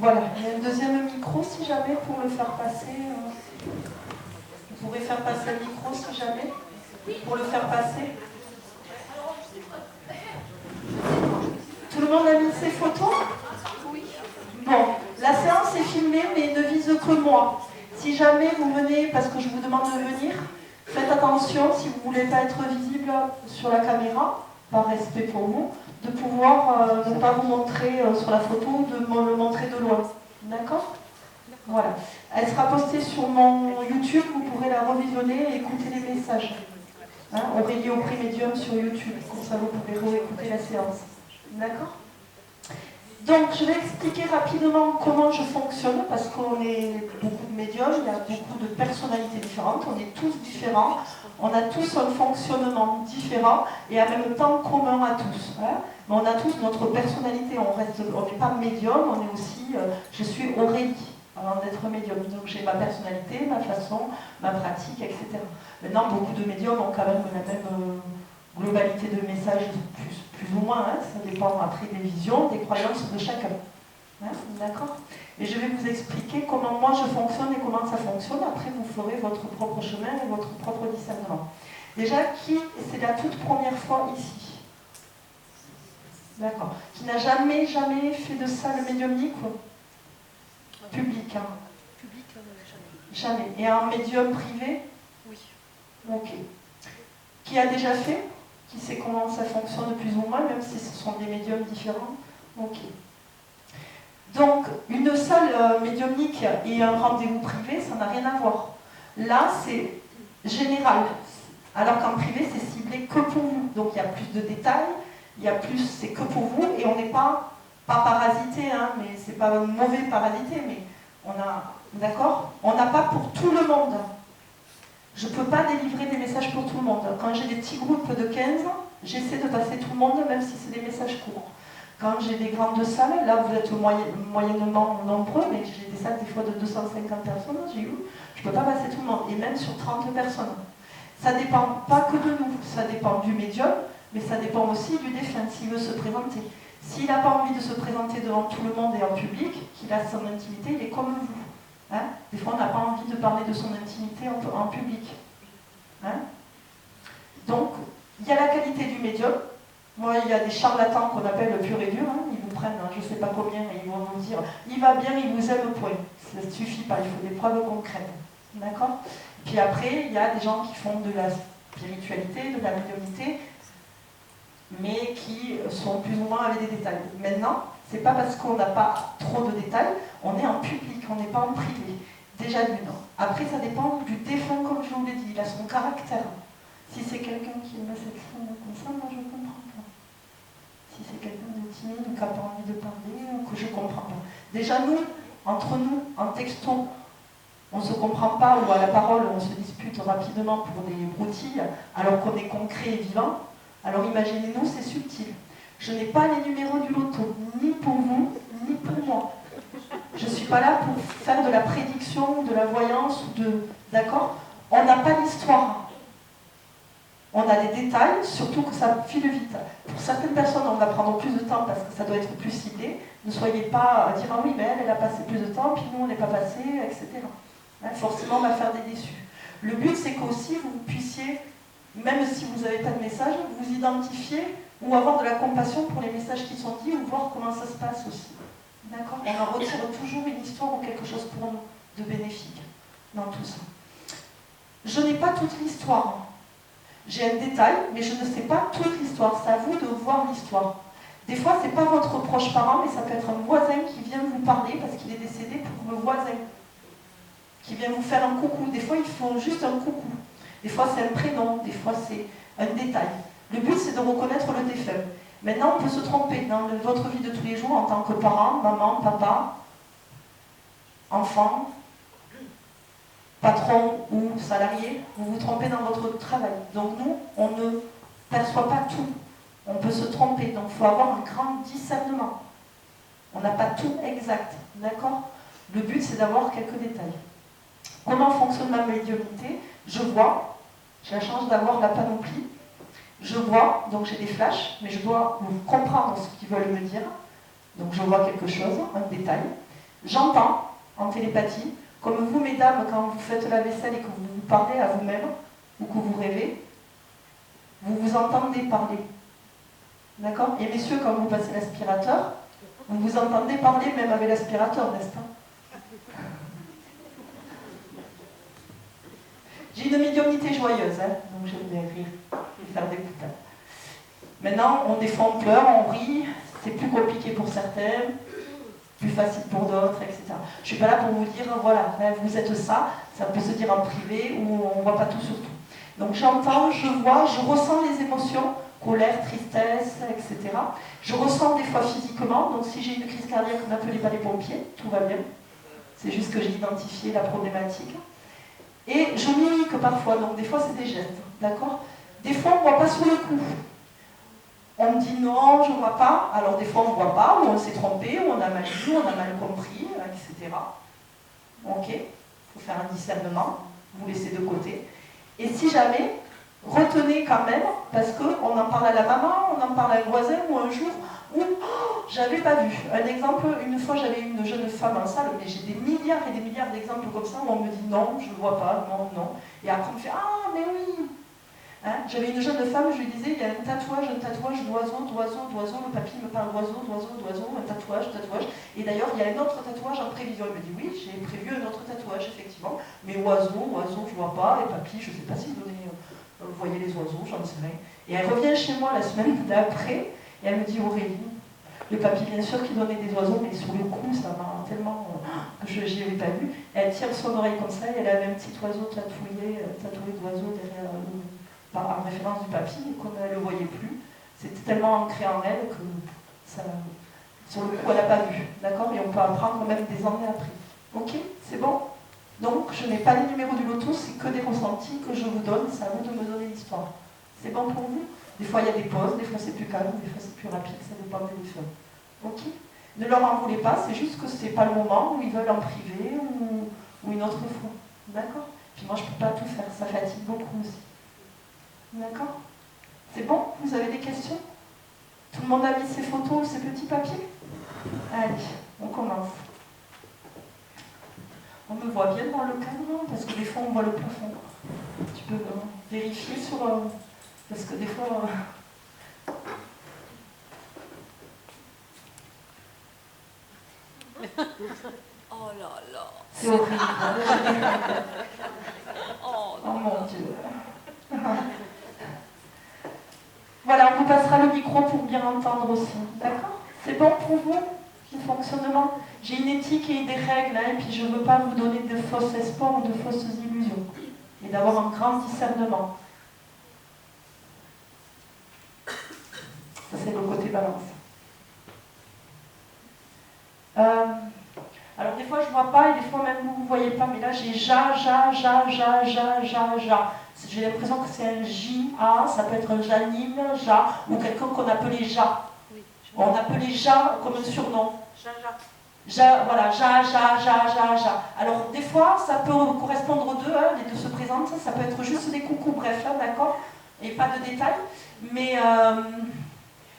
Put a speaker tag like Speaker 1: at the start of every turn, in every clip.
Speaker 1: Voilà, il y a un deuxième micro si jamais pour le faire passer. Vous pourrez faire passer le micro si jamais, pour le faire passer. Tout le monde a mis ses photos? Oui. Bon, la séance est filmée mais ne vise que moi. Si jamais vous venez, parce que je vous demande de venir, faites attention si vous ne voulez pas être visible sur la caméra, par respect pour vous, de pouvoir ne pas vous montrer sur la photo, de me le montrer de loin. D'accord? Voilà. Elle sera postée sur mon YouTube, vous pourrez la revisionner et écouter les messages. Hein, Aurélie Aubry Médium sur YouTube, comme ça vous pouvez réécouter la séance. D'accord? Donc, je vais expliquer rapidement comment je fonctionne, parce qu'on est beaucoup de médiums, il y a beaucoup de personnalités différentes, on est tous différents, on a tous un fonctionnement différent et en même temps commun à tous. Hein. Mais on a tous notre personnalité, on n'est pas médium, on est aussi, je suis Aurélie, avant d'être médium. Donc j'ai ma personnalité, ma façon, ma pratique, etc. Maintenant, beaucoup de médiums ont quand même la même globalité de messages, plus ou moins, hein, ça dépend après des visions, des croyances de chacun. Hein, d'accord? Et je vais vous expliquer comment moi je fonctionne et comment ça fonctionne, après vous ferez votre propre chemin et votre propre discernement. Déjà, qui, c'est la toute première fois ici? D'accord. Qui n'a jamais fait de ça le médiumnique? Public, hein?
Speaker 2: Public, jamais.
Speaker 1: Jamais. Et un médium privé?
Speaker 2: Oui.
Speaker 1: Ok. Qui a déjà fait? Qui sait comment ça fonctionne plus ou moins, même si ce sont des médiums différents? Ok. Donc, une salle médiumnique et un rendez-vous privé, ça n'a rien à voir. Là, c'est général. Alors qu'en privé, c'est ciblé que pour vous. Donc, il y a plus de détails, c'est que pour vous, et on n'est pas parasité, hein, mais c'est pas un mauvais parasité, mais d'accord? On n'a pas pour tout le monde. Je ne peux pas délivrer des messages pour tout le monde. Quand j'ai des petits groupes de 15, j'essaie de passer tout le monde, même si c'est des messages courts. Quand j'ai des grandes salles, là vous êtes moyennement nombreux, mais j'ai des salles des fois de 250 personnes, je ne peux pas passer tout le monde, et même sur 30 personnes. Ça ne dépend pas que de nous, ça dépend du médium, mais ça dépend aussi du défunt, s'il veut se présenter. S'il n'a pas envie de se présenter devant tout le monde et en public, qu'il a son intimité, il est comme vous. Hein? Des fois, on n'a pas envie de parler de son intimité en public. Hein? Donc, il y a la qualité du médium. Moi, il y a des charlatans qu'on appelle pur et dur. Hein? Ils vous prennent, je ne sais pas combien, et ils vont vous dire il va bien, il vous aime, point. Ça ne suffit pas, il faut des preuves concrètes. D'accord? Puis après, il y a des gens qui font de la spiritualité, de la médiumnité, mais qui sont plus ou moins avec des détails. Maintenant, c'est pas parce qu'on n'a pas trop de détails, on est en public, on n'est pas en privé. Déjà d'une. Après, ça dépend du défunt, comme je vous l'ai dit, il a son caractère. Si c'est quelqu'un qui aime cette forme comme ça, moi je ne comprends pas. Si c'est quelqu'un de timide ou qui n'a pas envie de parler, ou que je ne comprends pas. Déjà nous, entre nous, en texto, on ne se comprend pas, ou à la parole, on se dispute rapidement pour des broutilles, alors qu'on est concret et vivant. Alors imaginez-nous, c'est subtil. Je n'ai pas les numéros du loto, ni pour vous, ni pour moi. Je ne suis pas là pour faire de la prédiction, de la voyance, d'accord? On n'a pas l'histoire. On a des détails, surtout que ça file vite. Pour certaines personnes, on va prendre plus de temps parce que ça doit être plus ciblé. Ne soyez pas à dire ah oui, mais elle a passé plus de temps, puis nous, on n'est pas passé, etc. Hein, forcément, on va faire des déçus. Le but, c'est qu'aussi, vous puissiez, même si vous n'avez pas de message, vous identifier ou avoir de la compassion pour les messages qui sont dits ou voir comment ça se passe aussi. D'accord? On en retire toujours une histoire ou quelque chose pour nous de bénéfique dans tout ça. Je n'ai pas toute l'histoire. J'ai un détail, mais je ne sais pas toute l'histoire. C'est à vous de voir l'histoire. Des fois, ce n'est pas votre proche parent, mais ça peut être un voisin qui vient vous parler parce qu'il est décédé pour le voisin. Qui vient vous faire un coucou. Des fois, ils font juste un coucou. Des fois, c'est un prénom. Des fois, c'est un détail. Le but, c'est de reconnaître le défunt. Maintenant, on peut se tromper dans votre vie de tous les jours en tant que parent, maman, papa, enfant, patron ou salarié. Vous vous trompez dans votre travail. Donc nous, on ne perçoit pas tout. On peut se tromper. Donc il faut avoir un grand discernement. On n'a pas tout exact. D'accord? Le but, c'est d'avoir quelques détails. Comment fonctionne ma médiumnité? Je vois. J'ai la chance d'avoir la panoplie. Je vois, donc j'ai des flashs, mais je dois comprendre ce qu'ils veulent me dire. Donc je vois quelque chose, un détail. J'entends en télépathie, comme vous, mesdames, quand vous faites la vaisselle et que vous vous parlez à vous-même, ou que vous rêvez, vous vous entendez parler. D'accord? Et messieurs, quand vous passez l'aspirateur, vous vous entendez parler même avec l'aspirateur, n'est-ce pas? J'ai une médiumnité joyeuse, hein, donc j'aime bien rire et faire des boutades. Maintenant, des fois on pleure, on rit, c'est plus compliqué pour certains, plus facile pour d'autres, etc. Je ne suis pas là pour vous dire, voilà, vous êtes ça, ça peut se dire en privé ou on ne voit pas tout sur tout. Donc j'entends, je vois, je ressens les émotions, colère, tristesse, etc. Je ressens des fois physiquement, donc si j'ai une crise cardiaque, n'appelez pas les pompiers, tout va bien. C'est juste que j'ai identifié la problématique. Et je mimique parfois, donc des fois c'est des gestes, d'accord? Des fois on ne voit pas sur le coup. On me dit non, je ne vois pas, alors des fois on ne voit pas, ou on s'est trompé, ou on a mal vu, on a mal compris, etc. Ok, il faut faire un discernement, vous laissez de côté. Et si jamais, retenez quand même, parce qu'on en parle à la maman, on en parle à un voisin, ou un jour, où j'avais pas vu. Un exemple, une fois j'avais une jeune femme en salle, mais j'ai des milliards et des milliards d'exemples comme ça, où on me dit non, je ne vois pas, non, non. Et après on me fait ah, mais oui. Hein, j'avais une jeune femme, je lui disais, il y a un tatouage d'oiseau, le papy me parle d'oiseau, un tatouage. Et d'ailleurs, il y a un autre tatouage en prévision. Il me dit, oui, j'ai prévu un autre tatouage, effectivement. Mais oiseau, je vois pas, et papy, je sais pas s'il donnait, vous voyez les oiseaux, j'en sais rien. Et elle revient chez moi la semaine d'après, et elle me dit, Aurélie, le papy, bien sûr, qui donnait des oiseaux, mais sur le coup, ça m'a tellement que je n'y avais pas vu. Et elle tire son oreille comme ça, et elle avait un petit oiseau tatoué d'oiseau derrière en référence du papy, comme elle ne le voyait plus. C'était tellement ancré en elle que ça, sur le coup, elle n'a pas vu. D'accord? Et on peut apprendre même des années après. Ok? C'est bon? Donc, je n'ai pas les numéros du loto, c'est que des ressentis que je vous donne. C'est à vous de me donner l'histoire. C'est bon pour vous? Des fois, il y a des pauses, des fois, c'est plus calme, des fois, c'est plus rapide, ça dépend des choses. Ok? Ne leur en voulez pas, c'est juste que ce n'est pas le moment où ils veulent en privé ou une autre fois. D'accord? Puis moi, je ne peux pas tout faire, ça fatigue beaucoup aussi. D'accord? C'est bon? Vous avez des questions? Tout le monde a mis ses photos, ses petits papiers? Allez, on commence. On me voit bien dans le cadre, parce que des fois on voit le plafond. Tu peux vérifier sur... parce que des fois...
Speaker 2: Oh là là.
Speaker 1: C'est horrible.
Speaker 2: Oh,
Speaker 1: oh mon Dieu. Voilà, on vous passera le micro pour bien entendre aussi. D'accord? C'est bon pour vous, le fonctionnement? J'ai une éthique et des règles, hein, et puis je ne veux pas vous donner de faux espoirs ou de fausses illusions. Et d'avoir un grand discernement. Ça, c'est le côté balance. Alors, des fois, je ne vois pas, et des fois, même vous ne voyez pas, mais là, j'ai ja. J'ai l'impression que c'est un J-A, ça peut être un Janine, Ja, ou quelqu'un qu'on appelait Ja.
Speaker 2: Oui,
Speaker 1: On appelait Ja comme un surnom.
Speaker 2: Ja.
Speaker 1: Voilà, Ja. Alors, des fois, ça peut correspondre aux deux, hein, les deux se présentent, ça peut être juste des coucous, bref, là, d'accord? Et pas de détails. Mais,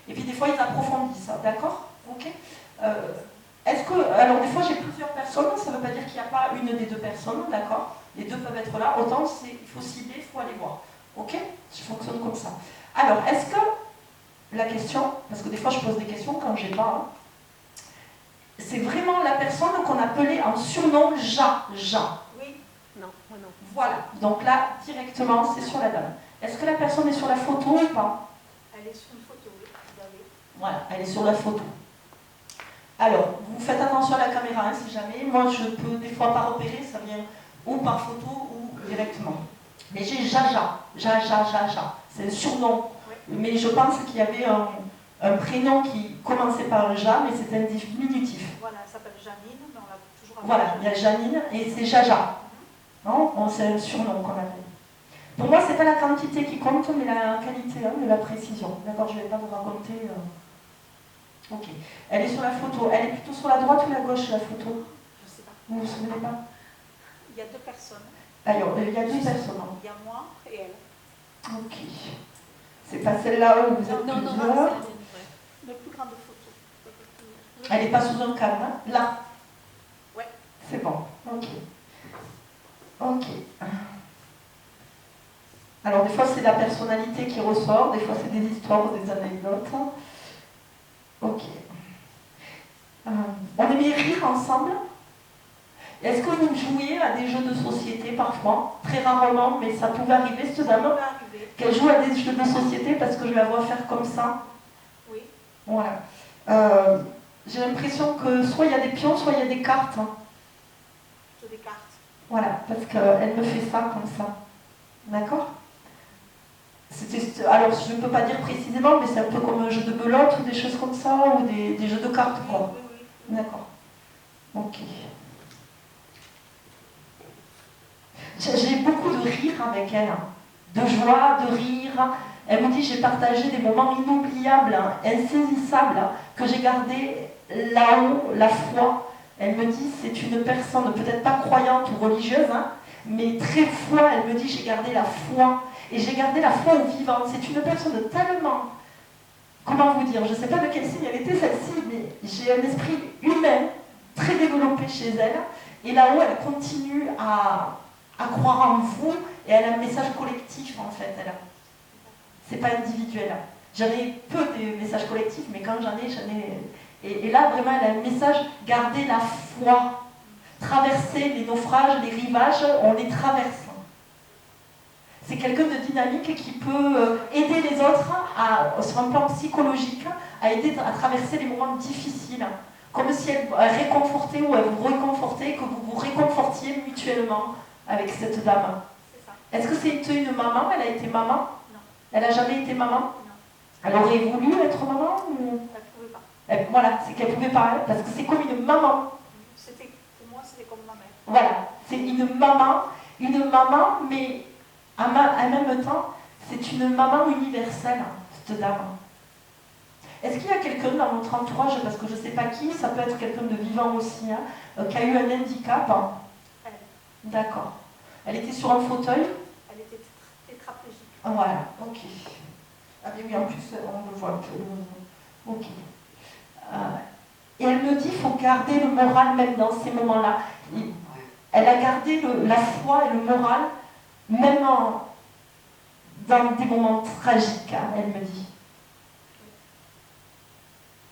Speaker 1: et puis, des fois, ils approfondissent, ça, d'accord? Ok? Alors, des fois, j'ai plusieurs personnes, ça ne veut pas dire qu'il n'y a pas une des deux personnes, d'accord? Les deux peuvent être là, autant il faut cibler, il faut aller voir. Ok? Je fonctionne comme ça. Alors, est-ce que la question, parce que des fois je pose des questions quand j'ai pas, c'est vraiment la personne qu'on appelait en surnom Ja.
Speaker 2: Oui. Non, moi non.
Speaker 1: Voilà, donc là, directement, c'est sur la dame. Est-ce que la personne est sur la photo ou pas?
Speaker 2: Elle est sur une photo, oui.
Speaker 1: Voilà, elle est sur la photo. Alors, vous faites attention à la caméra, hein, si jamais. Moi, je peux des fois pas repérer, ça vient ou par photo ou directement. Mais j'ai Ja. C'est un surnom.
Speaker 2: Oui.
Speaker 1: Mais je pense qu'il y avait un prénom qui commençait par un Ja, mais c'était un diminutif.
Speaker 2: Voilà, elle s'appelle Janine, mais on l'a toujours appelée.
Speaker 1: Voilà, il y a Janine et c'est Jaja. Non, c'est un surnom qu'on appelle. Pour moi, c'est pas la quantité qui compte, mais la qualité, hein, de la précision. D'accord, je ne vais pas vous raconter... Ok. Elle est sur la photo. Elle est plutôt sur la droite ou la gauche, la photo?
Speaker 2: Je ne sais pas.
Speaker 1: Vous vous souvenez pas?
Speaker 2: Il y a deux personnes.
Speaker 1: Alors, il y a deux personnes.
Speaker 2: Il y a moi et elle.
Speaker 1: Ok. C'est pas celle-là où vous êtes
Speaker 2: Non,
Speaker 1: plusieurs.
Speaker 2: c'est la plus grande photo.
Speaker 1: Elle n'est pas sous un cadre, hein? Là. C'est bon, ok. Ok. Alors, des fois, c'est la personnalité qui ressort, des fois, c'est des histoires ou des anecdotes. Ok. On aimait rire ensemble. Est-ce que vous jouiez à des jeux de société parfois? Très rarement, mais ça pouvait arriver, cette dame, qu'elle joue à des jeux de société parce que je la vois faire comme ça.
Speaker 2: Oui.
Speaker 1: Voilà. J'ai l'impression que soit il y a des pions, soit il y a des cartes.
Speaker 2: Plutôt des cartes.
Speaker 1: Voilà, parce qu'elle me fait ça comme ça. D'accord? Alors, je ne peux pas dire précisément, mais c'est un peu comme un jeu de belote ou des choses comme ça, ou des jeux de cartes, quoi.
Speaker 2: Oui.
Speaker 1: D'accord. Ok. J'ai beaucoup de rire avec elle, de joie, de rire. Elle me dit j'ai partagé des moments inoubliables, insaisissables, que j'ai gardé là-haut, la foi. Elle me dit c'est une personne peut-être pas croyante ou religieuse, mais très foi. Elle me dit j'ai gardé la foi. Et j'ai gardé la foi au vivant. C'est une personne tellement, comment vous dire, je ne sais pas de quel signe elle était celle-ci, mais j'ai un esprit humain très développé chez elle. Et là-haut, elle continue à croire en vous, et elle a un message collectif en fait. C'est pas individuel. J'en ai peu des messages collectifs, mais quand j'en ai. Et là, vraiment, elle a un message, garder la foi. Traverser les naufrages, les rivages, on les traverse. C'est quelqu'un de dynamique qui peut aider les autres, sur un plan psychologique, à aider à traverser les moments difficiles. Comme si elle réconfortait ou elle vous réconfortait, que vous vous réconfortiez mutuellement avec cette dame.
Speaker 2: C'est ça.
Speaker 1: Est-ce que c'est une maman? Elle a été maman?
Speaker 2: Non.
Speaker 1: Elle n'a jamais été maman?
Speaker 2: Non.
Speaker 1: Elle aurait voulu être maman ou...
Speaker 2: Elle ne pouvait pas.
Speaker 1: Voilà, c'est qu'elle ne pouvait pas, parce que c'est comme une maman.
Speaker 2: Pour moi, c'était comme ma mère.
Speaker 1: Voilà, c'est une maman, mais en même temps, c'est une maman universelle, cette dame. Est-ce qu'il y a quelqu'un dans votre entourage, parce que je ne sais pas qui, ça peut être quelqu'un de vivant aussi, qui a eu un handicap?
Speaker 2: Elle.
Speaker 1: D'accord. Elle était sur un fauteuil?
Speaker 2: Elle était tétraplégique.
Speaker 1: Voilà, ok. Ah oui, en plus, on le voit un peu. Ok. Et elle me dit qu'il faut garder le moral même dans ces moments-là. Elle a gardé la foi et le moral, même dans des moments tragiques, elle me dit.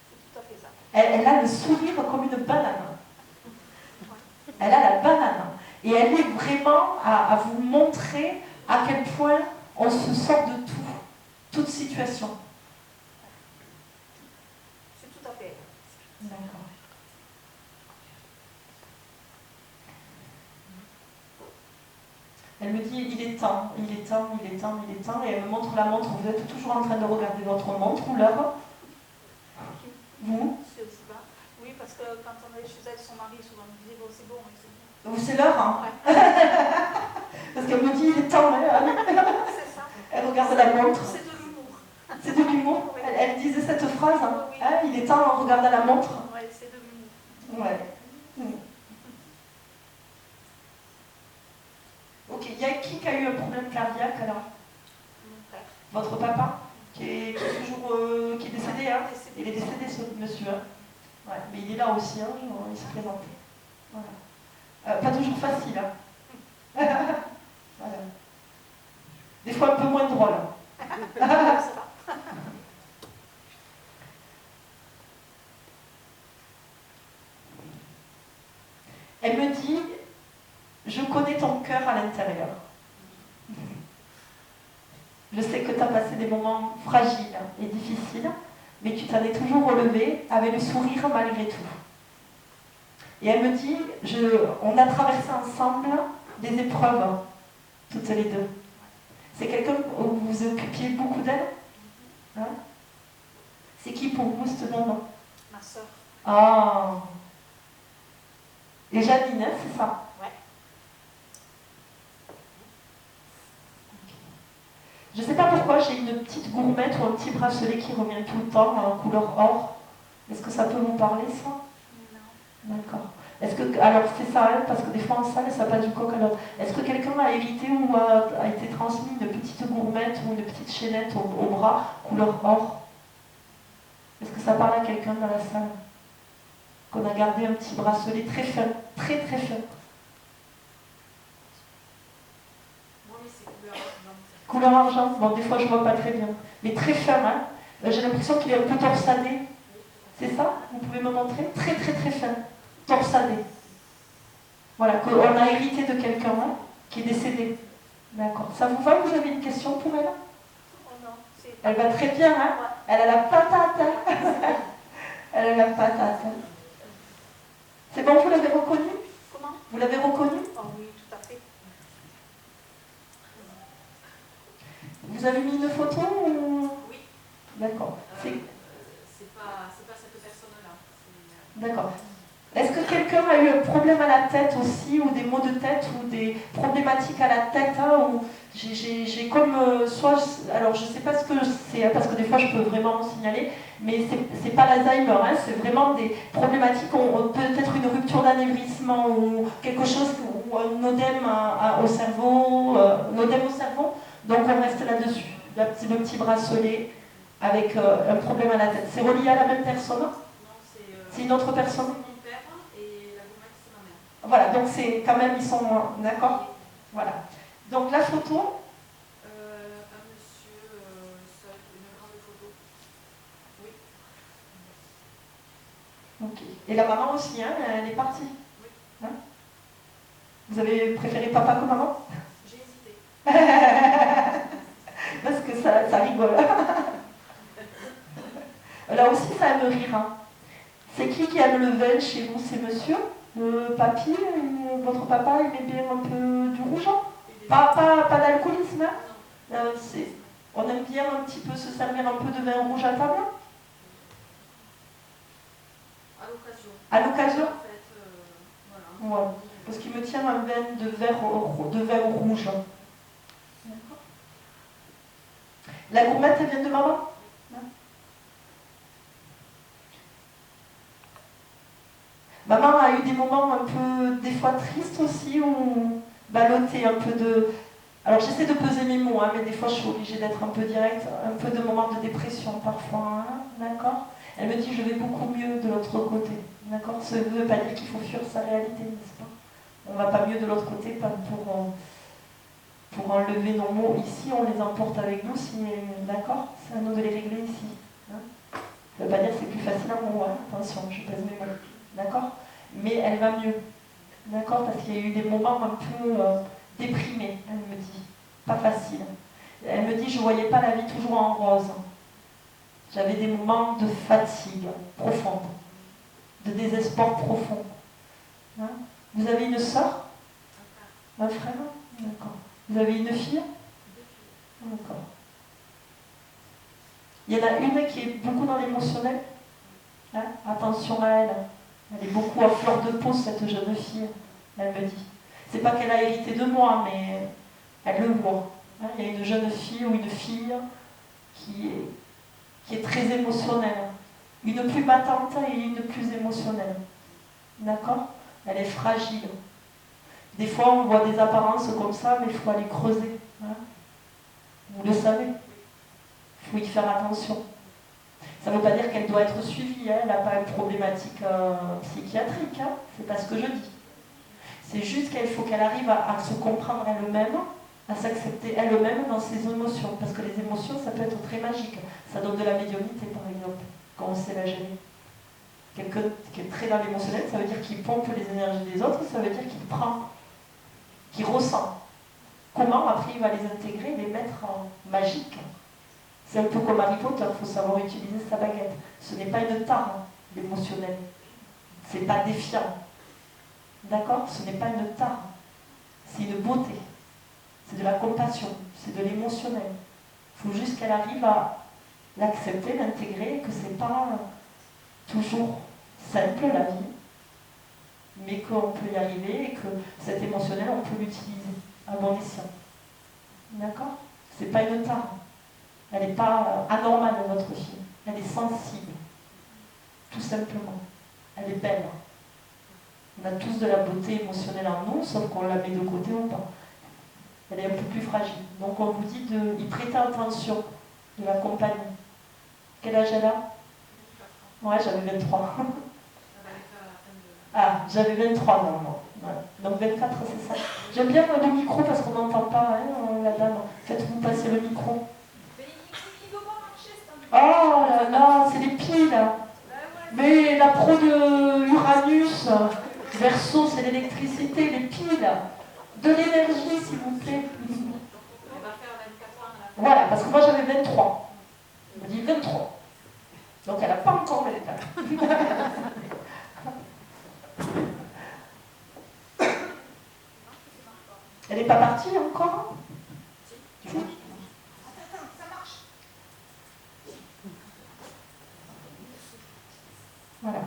Speaker 2: C'est tout à fait ça.
Speaker 1: Elle a le sourire comme une banane. Elle a la banane. Et elle est vraiment à vous montrer à quel point on se sort de tout, toute situation.
Speaker 2: C'est tout à fait.
Speaker 1: D'accord. Elle me dit il est temps, il est temps, il est temps, il est temps. Et elle me montre la montre. Vous êtes toujours en train de regarder votre montre ou l'heure? Vous?
Speaker 2: Oui, parce que quand on allait chez elle, son mari souvent me disait bon, c'est bon.
Speaker 1: C'est l'heure, hein?
Speaker 2: Ouais.
Speaker 1: Parce qu'elle me dit il est temps.
Speaker 2: C'est ça.
Speaker 1: Elle regarde la montre.
Speaker 2: C'est de l'humour.
Speaker 1: C'est de l'humour.
Speaker 2: Oui.
Speaker 1: Elle disait cette phrase.
Speaker 2: Oui.
Speaker 1: Il est temps, on regarde la montre.
Speaker 2: Oui, c'est de l'humour.
Speaker 1: Ouais. Ok, il y a qui a eu un problème cardiaque alors?
Speaker 2: Mon frère.
Speaker 1: Votre papa qui est toujours qui est décédé, hein? Il est décédé ce monsieur. Ouais, mais il est là aussi, il se présente. Voilà. Pas toujours facile. Voilà. Des fois un peu moins drôle. Elle me dit, je connais ton cœur à l'intérieur. Je sais que tu as passé des moments fragiles et difficiles, mais tu t'en es toujours relevé avec le sourire malgré tout. Et elle me dit, on a traversé ensemble des épreuves, toutes les deux. C'est quelqu'un où vous vous occupiez beaucoup d'elle, hein? C'est qui pour vous, cette dame?
Speaker 2: Ma soeur.
Speaker 1: Ah. Et Janine, c'est ça?
Speaker 2: Ouais.
Speaker 1: Je ne sais pas pourquoi j'ai une petite gourmette ou un petit bracelet qui revient tout le temps en couleur or. Est-ce que ça peut vous parler, ça?
Speaker 2: Non.
Speaker 1: D'accord. Alors c'est ça, parce que des fois en salle, ça passe du coq à l'autre. Est-ce que quelqu'un a hérité ou a été transmis une petite gourmette ou une petite chaînette au bras couleur or? Est-ce que ça parle à quelqu'un dans la salle? Qu'on a gardé un petit bracelet très fin très très fin.
Speaker 2: Moi, oui, c'est couleur argent.
Speaker 1: Couleur argent, bon, des fois je vois pas très bien. Mais très fin, hein. J'ai l'impression qu'il est un peu torsadé. C'est ça? Vous pouvez me montrer? Très très très fin. Torsadé. Voilà, qu'on a hérité de quelqu'un hein, qui est décédé. D'accord. Ça vous va? Vous avez une question pour elle?
Speaker 2: Oh non, c'est...
Speaker 1: Elle va très bien, hein?
Speaker 2: Ouais.
Speaker 1: Elle a la patate. Hein. Elle a la patate. Hein. C'est bon, vous l'avez reconnu?
Speaker 2: Comment?
Speaker 1: Vous l'avez reconnu?
Speaker 2: Oh oui, tout à fait.
Speaker 1: Vous avez mis une photo ou...
Speaker 3: Oui.
Speaker 1: D'accord.
Speaker 3: C'est pas cette personne-là.
Speaker 1: D'accord. Est-ce que quelqu'un a eu un problème à la tête aussi, ou des maux de tête, ou des problématiques à la tête hein, ou j'ai comme soit, alors je ne sais pas ce que c'est, hein, parce que des fois je peux vraiment m'en signaler, mais c'est pas l'Alzheimer, hein, c'est vraiment des problématiques, peut-être une rupture d'anévrisme ou quelque chose, ou un œdème au cerveau, donc on reste là-dessus, le petit bracelet avec un problème à la tête. C'est relié à la même personne?
Speaker 3: Non,
Speaker 1: c'est une autre personne?
Speaker 3: Mon père et la gourmette, c'est ma mère.
Speaker 1: Voilà, donc c'est quand même, ils sont d'accord. Voilà. Donc la photo.
Speaker 3: Un monsieur seul, une grande photo. Oui.
Speaker 1: Ok. Et la maman aussi, hein, elle est partie.
Speaker 3: Oui.
Speaker 1: Hein, vous avez préféré papa que maman?
Speaker 3: J'ai hésité.
Speaker 1: Parce que ça rigole. Là aussi, ça aime rire. Hein. C'est qui aime le vin chez vous? C'est monsieur? Le papy? Votre papa aimait bien un peu du rouge? Pas d'alcoolisme? Hein? On aime bien un petit peu se servir un peu de vin rouge à table?
Speaker 3: À l'occasion.
Speaker 1: À l'occasion?
Speaker 3: En fait, voilà.
Speaker 1: Ouais. Parce qu'il me tient un vin de vin rouge. D'accord. La gourmette, elle vient de maman? Maman a eu des moments un peu, des fois tristes aussi, ou ballottés, un peu de... Alors j'essaie de peser mes mots, hein, mais des fois je suis obligée d'être un peu directe, un peu de moments de dépression parfois, hein, d'accord? Elle me dit je vais beaucoup mieux de l'autre côté, d'accord? Ça ne veut pas dire qu'il faut fuir sa réalité, n'est-ce pas? On ne va pas mieux de l'autre côté, pas pour enlever nos mots ici, on les emporte avec nous, si, d'accord? C'est à nous de les régler ici. Hein? Ça ne veut pas dire que c'est plus facile à moi, hein, attention, je pèse mes mots. D'accord? Mais elle va mieux. D'accord? Parce qu'il y a eu des moments un peu déprimés, elle me dit. Pas facile. Elle me dit, je ne voyais pas la vie toujours en rose. J'avais des moments de fatigue profonde, de désespoir profond. Hein? Vous avez une sœur? Un frère? D'accord. Vous avez une fille? D'accord. Il y en a une qui est beaucoup dans l'émotionnel? Hein? Attention à elle. Elle est beaucoup à fleur de peau, cette jeune fille, elle me dit. C'est pas qu'elle a hérité de moi, mais elle le voit. Hein, il y a une jeune fille ou une fille qui est très émotionnelle. Une plus battante et une plus émotionnelle. D'accord? Elle est fragile. Des fois, on voit des apparences comme ça, mais il faut aller creuser. Hein, vous le savez. Il faut y faire attention. Ça ne veut pas dire qu'elle doit être suivie, hein. Elle n'a pas une problématique psychiatrique, hein. C'est pas ce que je dis. C'est juste qu'il faut qu'elle arrive à se comprendre elle-même, à s'accepter elle-même dans ses émotions. Parce que les émotions, ça peut être très magique. Ça donne de la médiumnité, par exemple, quand on sait la gérer. Quelqu'un qui est très dans l'émotionnel, ça veut dire qu'il pompe les énergies des autres, ça veut dire qu'il prend, qu'il ressent. Comment, après, il va les intégrer, les mettre en magique. C'est un peu comme Harry Potter, il faut savoir utiliser sa baguette. Ce n'est pas une tare, l'émotionnel. Ce n'est pas défiant. D'accord? Ce n'est pas une tare. C'est une beauté. C'est de la compassion. C'est de l'émotionnel. Il faut juste qu'elle arrive à l'accepter, l'intégrer, que ce n'est pas toujours simple la vie, mais qu'on peut y arriver et que cet émotionnel, on peut l'utiliser à bon escient. D'accord? Ce n'est pas une tare. Elle n'est pas anormale, notre fille. Elle est sensible. Tout simplement. Elle est belle. On a tous de la beauté émotionnelle en nous, sauf qu'on la met de côté ou pas. Elle est un peu plus fragile. Donc on vous dit d'y prêter attention, de l'accompagner. Quel âge elle a? Ouais, j'avais 23. Ah, j'avais 23 dans moi. Voilà. Donc 24, c'est ça. J'aime bien le micro parce qu'on n'entend pas, hein, la dame. Faites-vous passer le micro.
Speaker 3: Mais il ne doit pas marcher, c'est un
Speaker 1: Oh là là, c'est les piles. Mais la pro de Uranus, Verseau, c'est l'électricité, les piles. De l'énergie, s'il vous plaît.
Speaker 3: On va faire 24 ans à la fin.
Speaker 1: Voilà, parce que moi j'avais 23. On me dit 23. Donc elle n'a pas encore mes détails. Elle n'est pas partie encore? Si.
Speaker 3: Attends, ça marche.
Speaker 1: Voilà.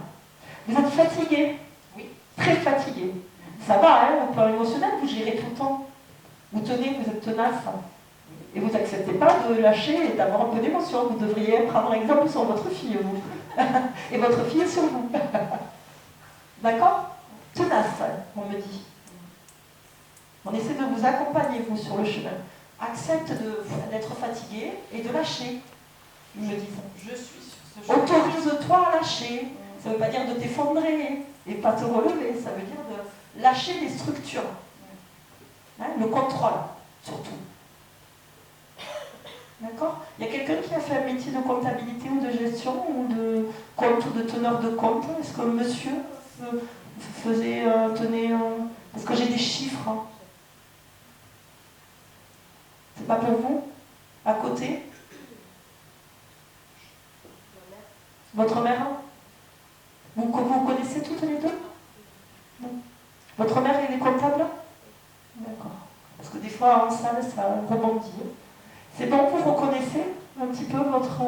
Speaker 1: Vous êtes fatigué?
Speaker 3: Oui.
Speaker 1: Très fatigué. Ça va, hein, au plan émotionnel, vous gérez tout le temps. Vous tenez, vous êtes tenace. Et vous n'acceptez pas de lâcher et d'avoir un peu d'émotion. Vous devriez prendre exemple sur votre fille, vous. Et votre fille sur vous. D'accord? Tenace, on me dit. On essaie de vous accompagner, vous, sur le chemin. Accepte d'être fatigué et de lâcher. Ils me disent.
Speaker 3: Je suis sur ce chemin.
Speaker 1: Autorise-toi à lâcher. Ça ne veut pas dire de t'effondrer et pas te relever. Ça veut dire de lâcher les structures. Hein, le contrôle, surtout. D'accord? Il y a quelqu'un qui a fait un métier de comptabilité ou de gestion ou de compte ou de teneur de compte. Est-ce que monsieur tenait... Parce que j'ai des chiffres. Hein. C'est pas pour vous? À côté? Votre mère? Vous connaissez toutes les deux? Non. Votre mère, elle est comptable? D'accord. Parce que des fois, en salle, ça rebondit. C'est bon, vous reconnaissez un petit peu votre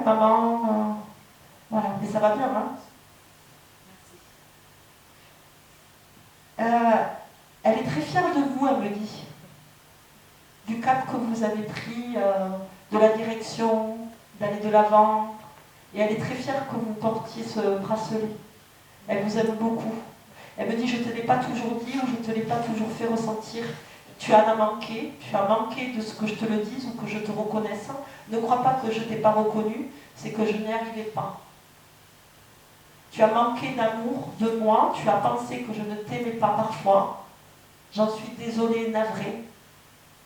Speaker 1: maman? Voilà, mais ça va bien, hein? Elle est très fière de vous, elle me dit. Du cap que vous avez pris, de la direction, d'aller de l'avant. Et elle est très fière que vous portiez ce bracelet. Elle vous aime beaucoup. Elle me dit, je ne te l'ai pas toujours dit ou je ne te l'ai pas toujours fait ressentir. Tu en as manqué, tu as manqué de ce que je te le dise ou que je te reconnaisse. Ne crois pas que je ne t'ai pas reconnu, c'est que je n'y arrivais pas. Tu as manqué d'amour de moi, tu as pensé que je ne t'aimais pas parfois. J'en suis désolée, navrée.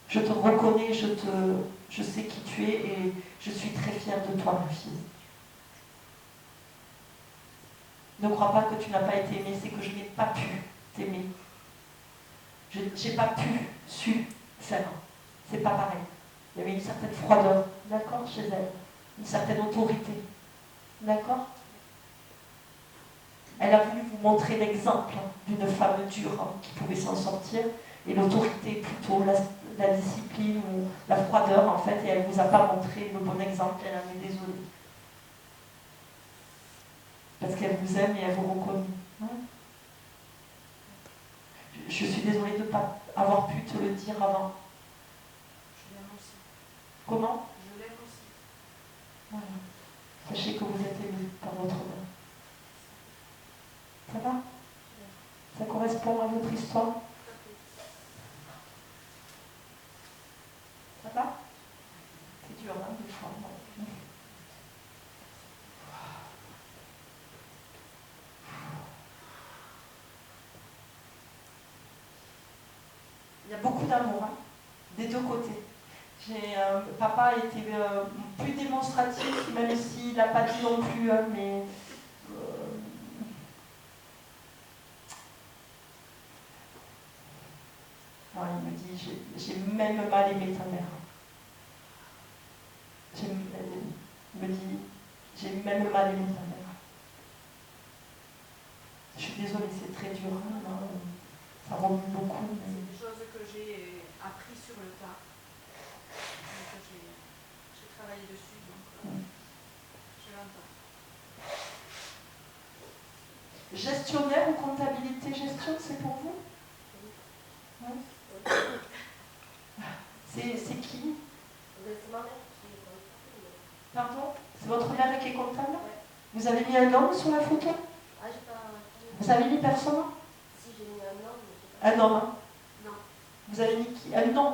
Speaker 1: Je te reconnais, je sais qui tu es et je suis très fière de toi, ma fille. Ne crois pas que tu n'as pas été aimée, c'est que je n'ai pas pu t'aimer. Je n'ai pas su faire. C'est pas pareil. Il y avait une certaine froideur, d'accord, chez elle. Une certaine autorité. D'accord? Elle a voulu vous montrer l'exemple d'une femme dure qui pouvait s'en sortir. Et l'autorité, plutôt la discipline ou la froideur, en fait, et elle ne vous a pas montré le bon exemple, elle en est désolée. Parce qu'elle vous aime et elle vous reconnaît. Hein? Je suis désolée de ne pas avoir pu te le dire avant.
Speaker 3: Je l'aime aussi.
Speaker 1: Comment?
Speaker 3: Je l'aime aussi.
Speaker 1: Voilà. Sachez que vous êtes aimé par votre mère. Ça va? Ça correspond à votre histoire? Ça va? C'est dur, hein, des fois. Il y a beaucoup d'amour, hein, des deux côtés. Papa était plus démonstratif, même s'il n'a pas dit non plus, hein, mais il me dit, j'ai même mal aimé ta mère. Il me dit, j'ai même mal aimé ta mère. Je suis désolée, c'est très dur, hein, ça remue beaucoup. Mais...
Speaker 3: C'est des choses que j'ai appris sur le tas. Donc j'ai travaillé dessus, donc je l'entends.
Speaker 1: Gestionnaire ou comptabilité gestion, c'est pour vous? Oui. C'est qui?
Speaker 4: C'est ma mère qui est comptable.
Speaker 1: Pardon? C'est votre mère qui est comptable?
Speaker 4: Ouais.
Speaker 1: Vous avez mis un homme sur la photo?
Speaker 4: Ah, j'ai pas.
Speaker 1: Vous avez mis personne?
Speaker 4: Si, j'ai mis un homme, mais j'ai pas.
Speaker 1: Un homme.
Speaker 4: Non.
Speaker 1: Vous avez mis qui? Un nom?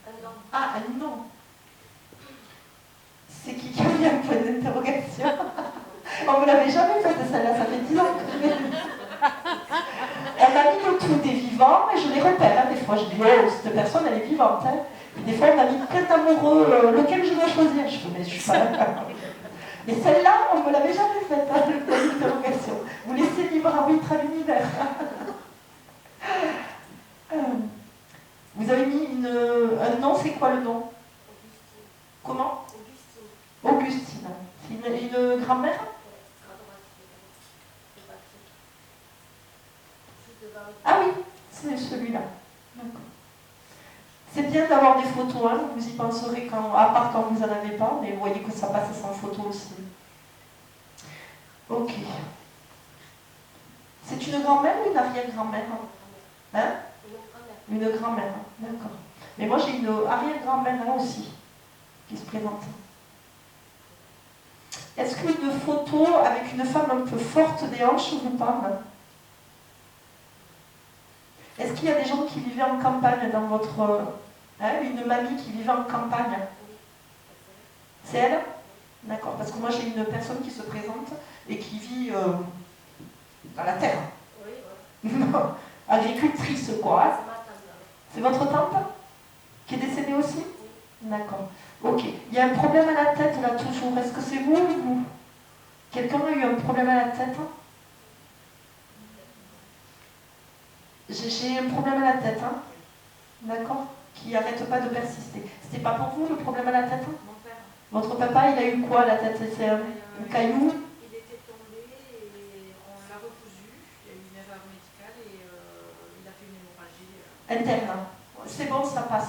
Speaker 4: Un homme.
Speaker 1: Ah, un nom. C'est qui a mis un point d'interrogation? On ne vous l'avait jamais fait de celle-là, ça fait 10 ans que je l'ai. elle m'a mis le tout des vivants et je les repère. Hein, des fois, je dis, oh, cette personne, elle est vivante. Hein. Et des fois, on a mis plein d'amoureux, lequel je dois choisir. Je fais, mais je suis pas là. Mais celle-là, on ne me l'avait jamais faite, hein, l'interrogation. Vous laissez libre arbitre à l'univers. Vous avez mis un nom, c'est quoi le nom?
Speaker 4: Augustine.
Speaker 1: Comment?
Speaker 4: Augustine.
Speaker 1: Augustine. C'est une grand-mère? Ah oui, c'est celui-là. D'accord. C'est bien d'avoir des photos, hein, vous y penserez à part quand vous n'en avez pas, mais vous voyez que ça passe sans photo aussi. Ok. C'est une grand-mère ou une arrière-grand-mère? Hein? Une grand-mère, d'accord. Mais moi j'ai une arrière-grand-mère aussi qui se présente. Est-ce qu'une photo avec une femme un peu forte des hanches vous parle? Est-ce qu'il y a des gens qui vivaient en campagne dans votre... une mamie qui vivait en campagne? C'est elle? D'accord, parce que moi j'ai une personne qui se présente et qui vit dans la terre.
Speaker 4: Oui,
Speaker 1: Agricultrice quoi. Hein?
Speaker 4: c'est ma tante.
Speaker 1: C'est votre tante qui est décédée aussi? D'accord. Ok. Il y a un problème à la tête là toujours. Est-ce que c'est vous ou vous? Quelqu'un a eu un problème à la tête? J'ai un problème à la tête, hein? D'accord? Qui n'arrête pas de persister. C'était pas pour vous le problème à la tête?
Speaker 3: Mon père,
Speaker 1: Votre papa, il a eu quoi à la tête? C'est un caillou?
Speaker 3: il était tombé et on l'a recousu. Il y a eu une erreur médicale et il a fait une hémorragie.
Speaker 1: Interne. C'est bon, ça passe.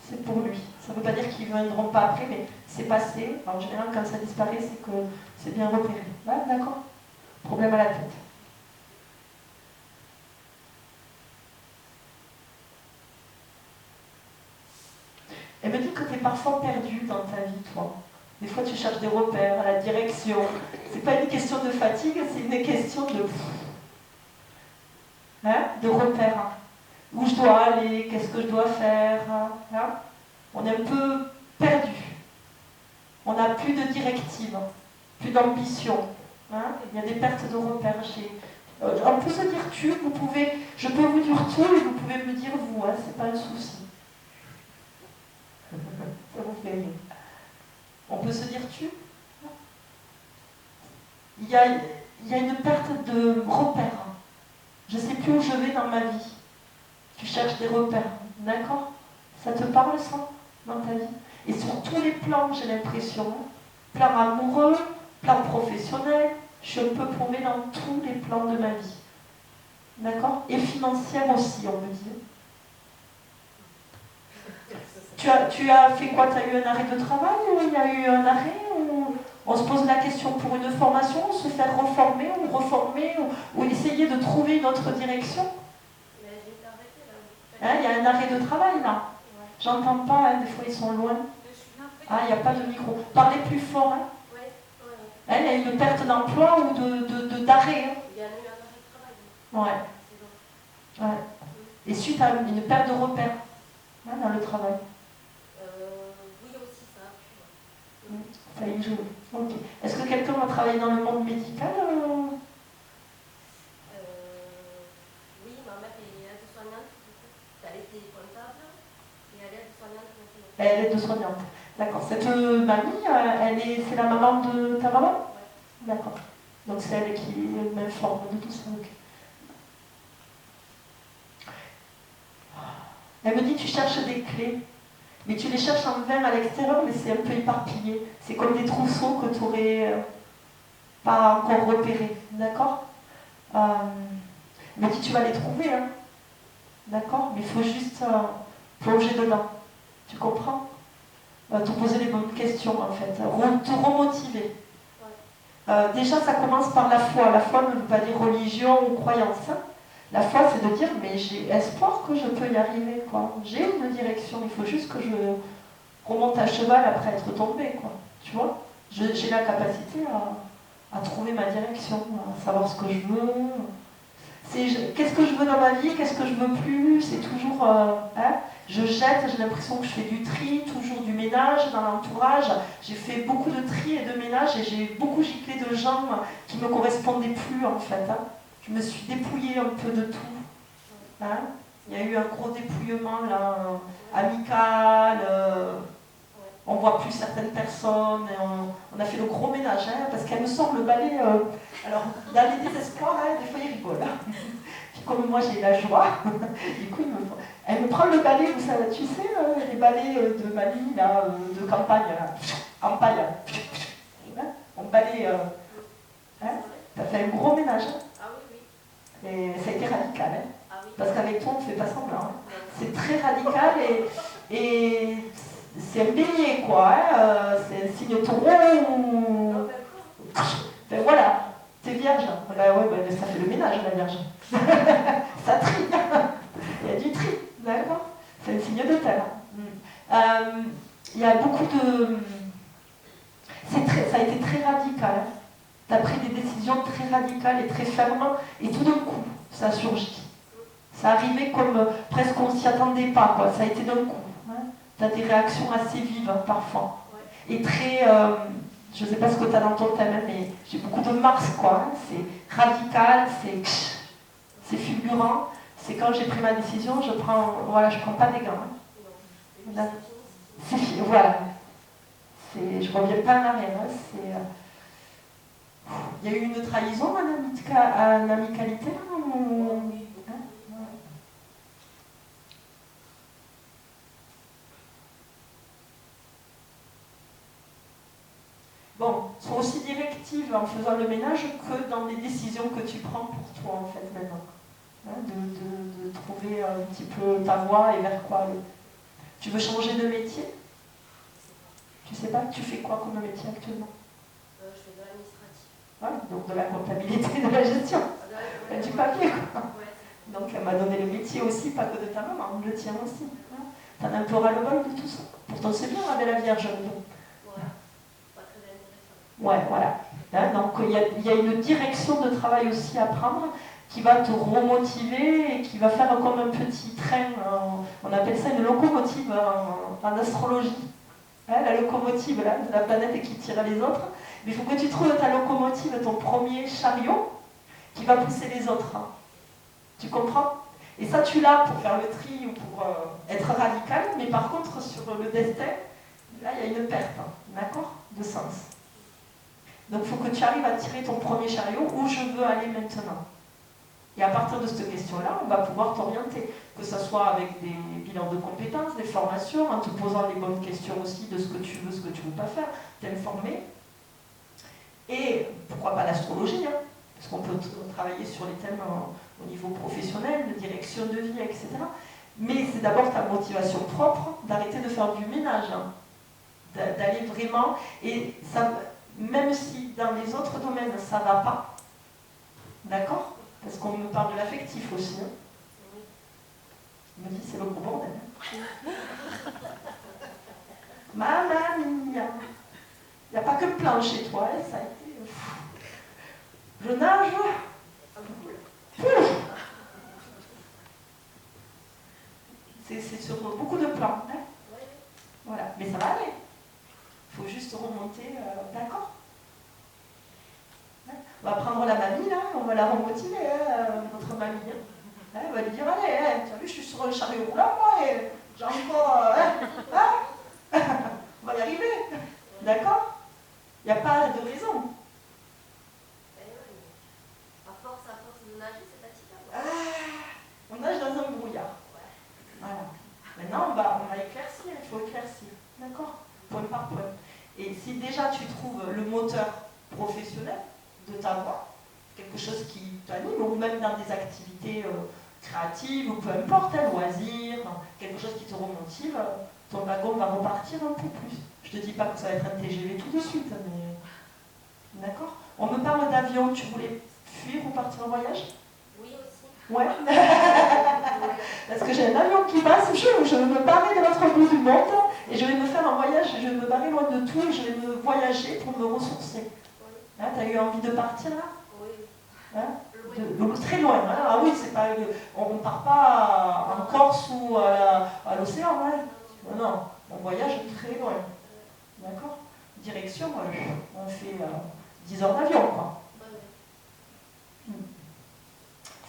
Speaker 1: C'est pour lui. Ça ne veut pas dire qu'ils ne viendront pas après, mais c'est passé. En général, quand ça disparaît, c'est que c'est bien repéré. Ouais, d'accord? Problème à la tête. Elle me dit que tu es parfois perdu dans ta vie, toi. Des fois, tu cherches des repères, la direction. C'est pas une question de fatigue, c'est une question de... de repères. Où je dois aller, qu'est-ce que je dois faire. Hein? On est un peu perdu. On n'a plus de directive, plus d'ambition. Hein? Il y a des pertes de repères. On peut se dire tu, je peux vous dire tout et vous pouvez me dire vous, hein? C'est pas un souci. Ça vous fait rire. On peut se dire tu. Il y a une perte de repères. Je ne sais plus où je vais dans ma vie. Tu cherches des repères, d'accord? Ça te parle ça dans ta vie? Et sur tous les plans, j'ai l'impression, plan amoureux, plan professionnel, je suis un peu paumée dans tous les plans de ma vie. D'accord? Et financière aussi, on me dit. Tu as fait quoi? Tu as eu un arrêt de travail ou il y a eu un arrêt ou on se pose la question pour une formation, se faire reformer ou essayer de trouver une autre direction? Hein, il y a un arrêt de travail là. J'entends pas, hein, des fois ils sont loin. Ah, il n'y a pas de micro. Parlez plus fort. Hein. Elle a une perte d'emploi ou d'arrêt. Hein.
Speaker 4: Il y a eu un arrêt de travail.
Speaker 1: Ouais. Et suite à une perte de repère hein, dans le travail.
Speaker 4: Oui, aussi, ça a pu.
Speaker 1: Ça y joue. Okay. Est-ce que quelqu'un a travaillé dans le monde médical
Speaker 4: Oui, ma mère est aide-soignante. Elle était comptable et elle est aide-soignante maintenant.
Speaker 1: Elle est aide-soignante. D'accord. Cette mamie, c'est la maman de ta maman?
Speaker 4: Ouais.
Speaker 1: D'accord. Donc c'est elle qui m'informe de tout ça. Okay. Elle me dit tu cherches des clés, mais tu les cherches en vain à l'extérieur, mais c'est un peu éparpillé. C'est comme des trousseaux que tu n'aurais pas encore repérés. D'accord? Elle me dit tu vas les trouver. Hein. D'accord? Mais il faut juste plonger dedans. Tu comprends? Te poser les bonnes questions en fait. Te remotiver. Déjà ça commence par la foi. La foi ne veut pas dire religion ou croyance. Hein. La foi, c'est de dire, mais j'ai espoir que je peux y arriver, quoi. J'ai une direction, il faut juste que je remonte à cheval après être tombée, quoi. Tu vois? J'ai la capacité à trouver ma direction, à savoir ce que je veux. Qu'est-ce que je veux dans ma vie, qu'est-ce que je veux plus, c'est toujours... je jette, j'ai l'impression que je fais du tri, toujours du ménage dans l'entourage. J'ai fait beaucoup de tri et de ménage et j'ai beaucoup giclé de gens qui ne me correspondaient plus, en fait. Hein. Je me suis dépouillée un peu de tout. Hein. Il y a eu un gros dépouillement là, amical. On ne voit plus certaines personnes. Et on a fait le gros ménage. Hein, parce qu'elle me sort le balai. Alors, dans les désespoirs, hein, des fois, ils rigolent. Puis comme moi, j'ai la joie. Du coup, elle me prend le balai, vous savez, tu sais, les balais de Mali, là, de campagne, là, en paille. Hein, on balaye. Hein, ça fait un gros ménage. Hein.
Speaker 4: Ah oui, oui.
Speaker 1: Et ça a été radical. Hein.
Speaker 4: Ah oui.
Speaker 1: Parce qu'avec toi, on ne fait pas semblant. Hein. C'est très radical et c'est un bélier, quoi. Hein. C'est un signe taureau. Ben voilà, t'es vierge. Ben ouais, ben, ça fait le ménage, la vierge. Ça trie. Il y a du tri, d'accord. C'est un signe de terre. Il y a beaucoup de... ça a été très radical. Hein. Tu as pris des décisions très radicales et très fermes, et tout d'un coup, ça a surgi. Ça arrivait comme presque on ne s'y attendait pas, quoi. Ça a été d'un coup. Hein. Tu as des réactions assez vives, hein, parfois. Et très... je ne sais pas ce que tu as dans ton thème, mais j'ai beaucoup de Mars, quoi. Hein. C'est radical, c'est fulgurant. C'est quand j'ai pris ma décision, je prends pas des gants. Hein. Voilà. Je ne reviens pas en arrière. Hein. Il y a eu une trahison en amicalité ou... hein? Bon, sois aussi directive en faisant le ménage que dans les décisions que tu prends pour toi, en fait, maintenant. Hein, de trouver un petit peu ta voie et vers quoi aller. Tu veux changer de métier? Tu sais pas, tu fais quoi comme métier actuellement?
Speaker 4: Je fais de l'administratif.
Speaker 1: Ouais, donc de la comptabilité, de la gestion. Du papier, quoi. Donc elle m'a donné le métier aussi, pas que de ta maman, le tien aussi. Hein. T'en as un peu ras-le-bol de tout ça. Pourtant c'est bien avec la Vierge.
Speaker 4: Ouais, pas très intéressant.
Speaker 1: Ouais, voilà. Hein, donc il y a une direction de travail aussi à prendre qui va te remotiver et qui va faire comme un petit train. On appelle ça une locomotive en astrologie. Hein, la locomotive là, de la planète qui tire les autres. Mais il faut que tu trouves ta locomotive, ton premier chariot qui va pousser les autres. Hein. Tu comprends? Et ça, tu l'as pour faire le tri ou pour être radical, mais par contre, sur le destin, là, il y a une perte, hein, d'accord? De sens. Donc, il faut que tu arrives à tirer ton premier chariot, où je veux aller maintenant. Et à partir de cette question-là, on va pouvoir t'orienter, que ce soit avec des bilans de compétences, des formations, en te posant les bonnes questions aussi de ce que tu veux, ce que tu ne veux pas faire, t'informer. Et pourquoi pas l'astrologie, hein, parce qu'on peut travailler sur les thèmes au niveau professionnel, de direction de vie, etc. Mais c'est d'abord ta motivation propre d'arrêter de faire du ménage, hein, d'aller vraiment, et ça, même si dans les autres domaines ça ne va pas, d'accord? Parce qu'on me parle de l'affectif aussi. Hein. Je me dis, c'est le gros bordel. Hein. Mamma mia. Il n'y a pas que le plan chez toi, hein, ça a été... Je nage. C'est sur beaucoup de plans. Hein. Voilà, mais ça va aller. Il faut juste remonter, d'accord. On va prendre la mamie, là, on va la remotiver, hein, notre mamie. Hein. On va lui dire, allez, hein, tu as vu, je suis sur le chariot roulant, moi, et j'ai encore... on va y arriver. D'accord? Il n'y a pas de raison.
Speaker 4: À force de nager, c'est fatigant.
Speaker 1: On nage dans un brouillard. Voilà. Maintenant, on va éclaircir, il faut éclaircir. D'accord? Point par point. Et si déjà tu trouves le moteur professionnel de ta voix, quelque chose qui t'anime, ou même dans des activités créatives, ou peu importe, loisirs, quelque chose qui te remotive, ton wagon va repartir un peu plus. Je ne te dis pas que ça va être un TGV tout de suite, mais... D'accord? On me parle d'avion, tu voulais fuir ou partir en voyage?
Speaker 4: Oui, aussi.
Speaker 1: Ouais. Parce que j'ai un avion qui passe, je vais me barrer de l'autre bout du monde, et je vais me faire un voyage, je vais me barrer loin de tout, et je vais me voyager pour me ressourcer. Hein, t'as eu envie de partir là?
Speaker 4: Oui.
Speaker 1: Hein? Très loin. Hein? Ah oui, c'est pas, on ne part pas en Corse ou à l'océan. Hein? Non, on voyage très loin. D'accord? Direction, on fait 10 heures d'avion, quoi.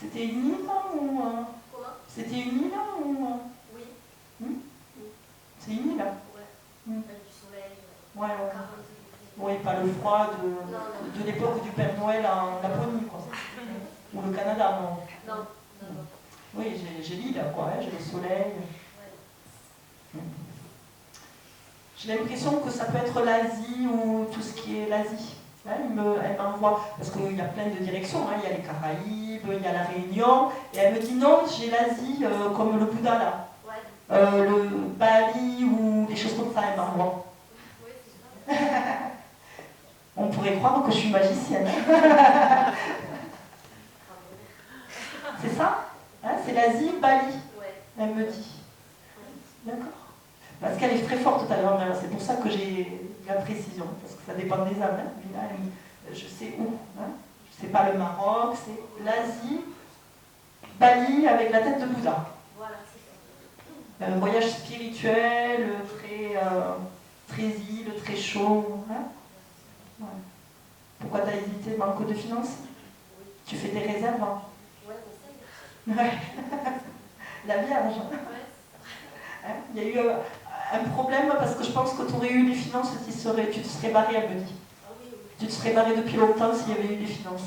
Speaker 1: C'était une île ou...
Speaker 4: Comment?
Speaker 1: C'était une île ou...
Speaker 4: Oui.
Speaker 1: C'est une île.
Speaker 4: Ouais. Avec du soleil.
Speaker 1: Ouais, ouais.
Speaker 4: 40
Speaker 1: Oui,
Speaker 4: degrés.
Speaker 1: pas le froid
Speaker 4: Non.
Speaker 1: de l'époque du Père Noël en Laponie, quoi. Ou le Canada, non.
Speaker 4: Non.
Speaker 1: Oui, j'ai l'île, quoi, hein, j'ai le soleil.
Speaker 4: Ouais.
Speaker 1: J'ai l'impression que ça peut être l'Asie ou tout ce qui est l'Asie. Hein, elle m'envoie, parce qu'il y a plein de directions, hein, il y a les Caraïbes, il y a la Réunion, et elle me dit non, j'ai l'Asie comme le Bouddha là.
Speaker 4: Ouais.
Speaker 1: Le Bali ou des choses comme ça, elle m'envoie.
Speaker 4: Oui, c'est ça.
Speaker 1: On pourrait croire que je suis magicienne. C'est ça, hein, c'est l'Asie, Bali,
Speaker 4: Ouais.
Speaker 1: elle me dit. D'accord. Parce qu'elle est très forte tout à l'heure, c'est pour ça que j'ai la précision, parce que ça dépend des âmes. Hein. Là, je sais où. Hein. C'est pas le Maroc, c'est l'Asie, Bali avec la tête de Bouddha.
Speaker 4: Voilà, c'est ça.
Speaker 1: Un voyage spirituel, très île, très chaud. Hein. Ouais. Pourquoi t'as hésité? Manque de finances?
Speaker 4: Oui.
Speaker 1: Tu fais des réserves? Hein.
Speaker 4: Ouais, mais ça,
Speaker 1: Ouais. La Vierge.
Speaker 4: ouais.
Speaker 1: Hein. Il y a eu un problème parce que je pense que tu aurais eu les finances, tu te serais barré, elle me dit.
Speaker 4: Ah oui, oui.
Speaker 1: Tu te serais barré depuis longtemps s'il y avait eu des finances.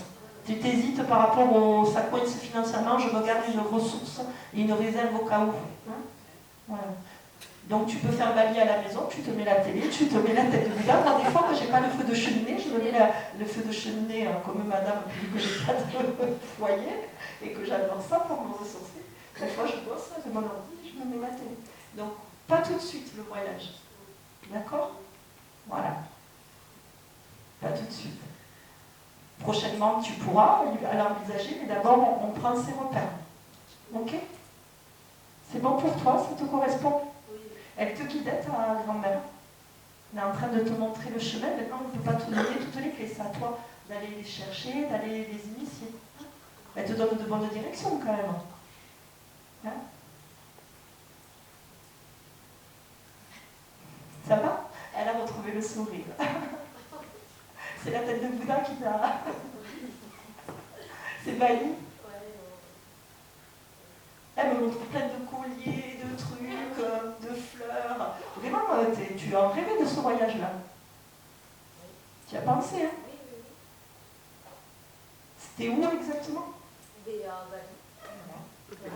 Speaker 1: Tu t'hésites par rapport au ça coince financièrement, je me garde une ressource et une réserve au cas où. Hein. Voilà. Donc tu peux faire Bali à la maison, tu te mets la télé, tu te mets la tête de Bouddha. Moi, des fois, quand j'ai pas le feu de cheminée, je me mets le feu de cheminée comme madame, vu que j'ai pas de foyer et que j'adore ça pour me ressourcer. Des fois, je bosse de mon ordi, je me mets la télé. Donc, pas tout de suite le voyage. D'accord? Voilà. Pas tout de suite. Prochainement, tu pourras l'envisager, mais d'abord, on prend ses repères. Ok? C'est bon pour toi? Ça te correspond?
Speaker 4: Oui.
Speaker 1: Elle te guidait, ta grand-mère. Elle est en train de te montrer le chemin. Maintenant, on ne peut pas te donner toutes les clés. C'est à toi d'aller les chercher, d'aller les initier. Elle te donne de bonnes directions, quand même. Hein? Ça va? Elle a retrouvé le sourire. C'est la tête de Bouddha qui t'a... C'est Bali. Elle me montre plein de colliers, de trucs, de fleurs. Vraiment, tu as rêvé de ce voyage-là. Tu y as pensé, hein?
Speaker 4: Oui, oui, oui.
Speaker 1: C'était où exactement?
Speaker 4: Des Bali.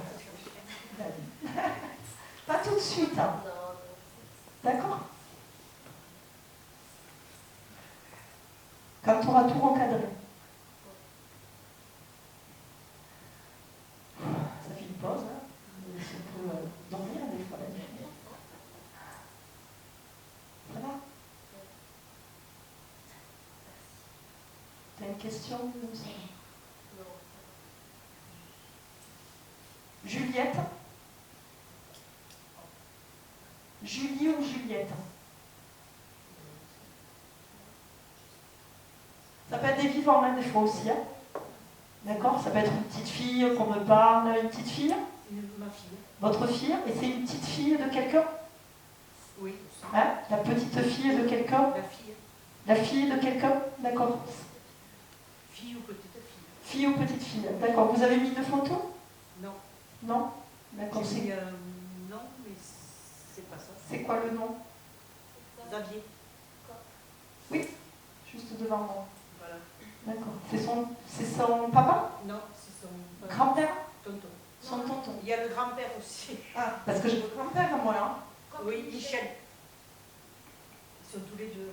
Speaker 1: Bali. Pas tout de suite, hein?
Speaker 4: Non.
Speaker 1: D'accord? Quand tu auras tout recadré. Ça fait une pause, hein? Mais si on peut dormir des fois la nuit. Ça va? T'as une question?
Speaker 4: Non.
Speaker 1: Juliette? Julie ou Juliette? Ça peut être des vivants, hein, des fois aussi. Hein. D'accord? Ça peut être une petite fille qu'on me parle, une petite fille?
Speaker 5: Ma fille.
Speaker 1: Votre fille? Et c'est une petite fille de quelqu'un?
Speaker 5: Oui.
Speaker 1: Hein? La petite fille de quelqu'un?
Speaker 5: La fille.
Speaker 1: La fille de quelqu'un? D'accord.
Speaker 5: Fille ou petite fille?
Speaker 1: Fille ou petite fille? D'accord. Vous avez mis de photos?
Speaker 5: Non.
Speaker 1: Non? D'accord.
Speaker 5: J'ai mis non, mais c'est pas ça.
Speaker 1: C'est quoi le nom?
Speaker 5: Xavier.
Speaker 1: Oui, juste devant moi.
Speaker 5: Voilà.
Speaker 1: D'accord. C'est son papa?
Speaker 5: Non, c'est son
Speaker 1: Grand-père?
Speaker 5: tonton.
Speaker 1: Son tonton.
Speaker 5: Il y a le grand-père aussi.
Speaker 1: Ah, parce que j'ai le grand-père, moi, là.
Speaker 5: Oui, Michel. Ils sont tous les deux.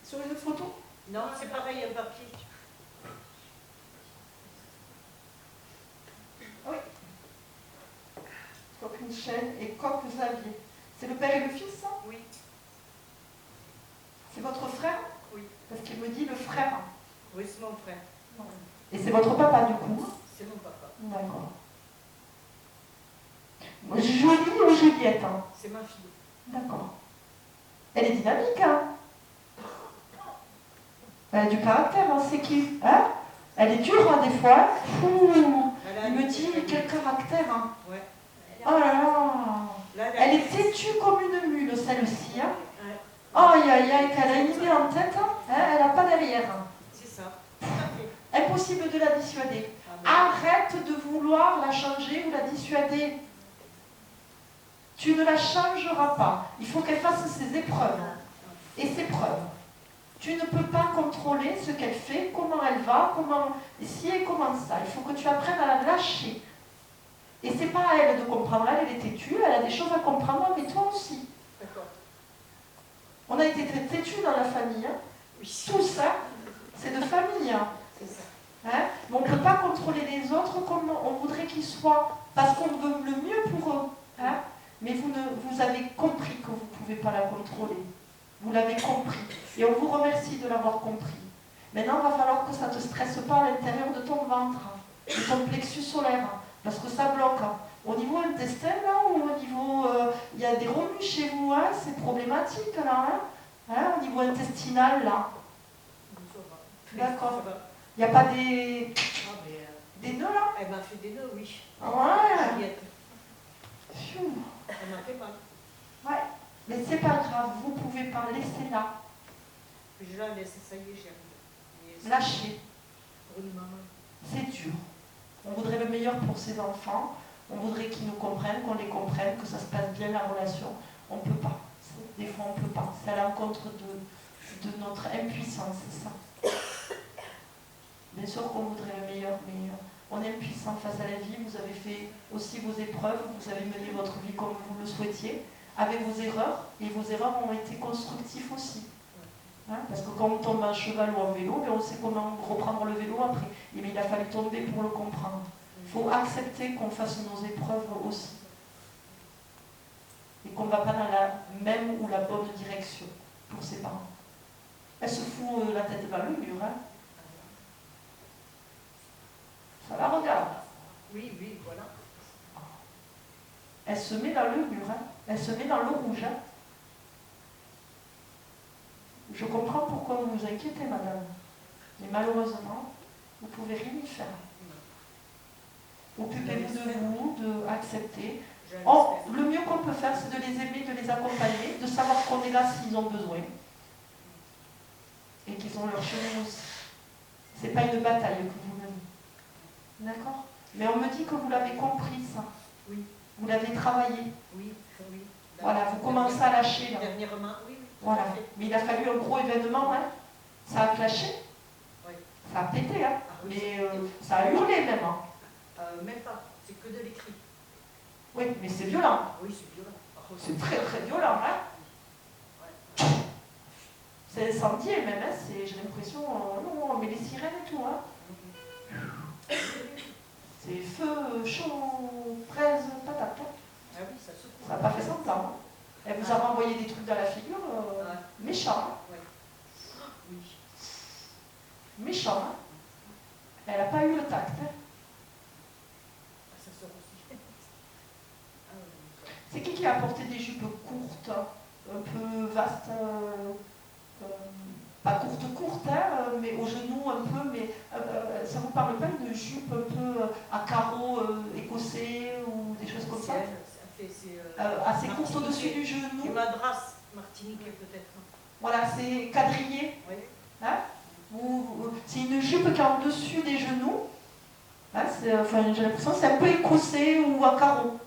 Speaker 1: Sur les autres photos?
Speaker 5: Non, c'est pareil, un papier.
Speaker 1: Oui. Coq Michel et Coq Xavier. C'est le père et le fils, ça?
Speaker 5: Oui.
Speaker 1: C'est votre frère?
Speaker 5: Oui.
Speaker 1: Parce qu'il me dit le frère.
Speaker 5: Oui, c'est mon frère.
Speaker 1: Et c'est votre papa, du coup?
Speaker 5: C'est mon papa.
Speaker 1: D'accord. Julie ou Juliette? Hein?
Speaker 5: C'est ma fille.
Speaker 1: D'accord. Elle est dynamique, hein? Elle a du caractère, hein? C'est qui? Hein? Elle est dure, hein, des fois. Fou. Il me dit quel caractère, hein?
Speaker 5: Ouais.
Speaker 1: Oh là là! Elle est têtue comme une mule, celle-ci, hein? Aïe aïe aïe, qu'elle a une idée en tête, hein? Elle n'a pas derrière. Hein?
Speaker 5: C'est ça.
Speaker 1: Impossible de la dissuader.
Speaker 5: Ah
Speaker 1: Arrête de vouloir la changer ou la dissuader. Tu ne la changeras pas. Il faut qu'elle fasse ses épreuves et ses preuves. Tu ne peux pas contrôler ce qu'elle fait, comment elle va, comment ci et comment ça. Il faut que tu apprennes à la lâcher. Et c'est pas à elle de comprendre. Elle est têtue, elle a des choses à comprendre, mais toi aussi.
Speaker 5: D'accord.
Speaker 1: On a été très têtus dans la famille. Hein.
Speaker 5: Oui.
Speaker 1: Tout ça, c'est de famille. Hein.
Speaker 5: C'est ça.
Speaker 1: Hein? Mais on ne peut pas contrôler les autres comme on voudrait qu'ils soient, parce qu'on veut le mieux pour eux. Hein? Mais vous avez compris que vous ne pouvez pas la contrôler. Vous l'avez compris. Et on vous remercie de l'avoir compris. Maintenant, il va falloir que ça ne te stresse pas à l'intérieur de ton ventre, de ton plexus solaire, parce que ça bloque. Au niveau intestin, là, ou au niveau... il y a des remues chez vous, hein, c'est problématique, là. Hein, au niveau intestinal, là. D'accord. Il n'y a pas des nœuds, là?
Speaker 5: Elle m'a fait des nœuds, oui.
Speaker 1: Ouais.
Speaker 5: Juliette.
Speaker 1: Pfiou.
Speaker 5: Elle m'a fait mal.
Speaker 1: Ouais. Mais c'est pas grave, vous pouvez pas laisser là.
Speaker 5: Je la laisse, ça y est, j'ai arrivé.
Speaker 1: Lâchez.
Speaker 5: Oui, maman.
Speaker 1: C'est dur. On voudrait le meilleur pour ses enfants. On voudrait qu'ils nous comprennent, qu'on les comprenne, que ça se passe bien la relation. On ne peut pas. Des fois, on ne peut pas. C'est à l'encontre de notre impuissance, c'est ça. Bien sûr qu'on voudrait le meilleur, mais on est impuissant face à la vie. Vous avez fait aussi vos épreuves. Vous avez mené votre vie comme vous le souhaitiez, avec vos erreurs. Et vos erreurs ont été constructives aussi. Hein, parce que quand on tombe en cheval ou en vélo, on sait comment reprendre le vélo après. Mais il a fallu tomber pour le comprendre. Il faut accepter qu'on fasse nos épreuves aussi. Et qu'on ne va pas dans la même ou la bonne direction pour ses parents. Elle se fout la tête dans le mur. Hein. Ça la regarde.
Speaker 5: Oui, oui, voilà.
Speaker 1: Elle se met dans le mur. Hein. Elle se met dans le rouge. Hein. Je comprends pourquoi vous vous inquiétez, madame. Mais malheureusement, vous ne pouvez rien y faire. Occupez-vous de vous, d'accepter. Le mieux qu'on peut faire, c'est de les aimer, de les accompagner, de savoir qu'on est là s'ils ont besoin. Et qu'ils ont leur chemin aussi. Ce n'est pas une bataille que vous menez. D'accord? Mais on me dit que vous l'avez compris, ça.
Speaker 5: Oui.
Speaker 1: Vous l'avez travaillé.
Speaker 5: Oui, oui.
Speaker 1: Voilà, vous commencez à lâcher, là.
Speaker 5: Dernièrement, oui, oui.
Speaker 1: Voilà. Mais il a fallu un gros événement, hein. Ça a clashé.
Speaker 5: Oui.
Speaker 1: Ça a pété, hein.
Speaker 5: Ah, oui,
Speaker 1: Mais ça a hurlé, même. Hein.
Speaker 5: Même pas, c'est que de l'écrit.
Speaker 1: Oui, mais c'est violent.
Speaker 5: Oui, c'est violent.
Speaker 1: C'est très, très violent, hein.
Speaker 5: Ouais.
Speaker 1: C'est incendié, même, hein. J'ai l'impression, non, on met les sirènes et tout, hein. C'est feu, chaud, fraise, patate. Hein.
Speaker 5: Ah oui, ça secoue.
Speaker 1: Ça n'a pas fait 100 ans. Hein. Elle vous a renvoyé des trucs dans la figure, méchant. Hein.
Speaker 5: Ouais. Oui.
Speaker 1: Méchant. Hein. Elle n'a pas eu le tact. Hein.
Speaker 5: Ça sort aussi.
Speaker 1: C'est qui a apporté des jupes courtes, un peu vastes, pas courtes, hein, mais au genou un peu, mais ça ne vous parle pas d'une jupe un peu à carreaux écossais ou des choses comme ça? Assez courte au-dessus du genou.
Speaker 5: Du madras martiniquais peut-être.
Speaker 1: Voilà, c'est quadrillé.
Speaker 5: Oui.
Speaker 1: Hein? C'est une jupe qui est en dessus des genoux. Hein, enfin, j'ai l'impression que c'est un peu écossais ou à carreaux.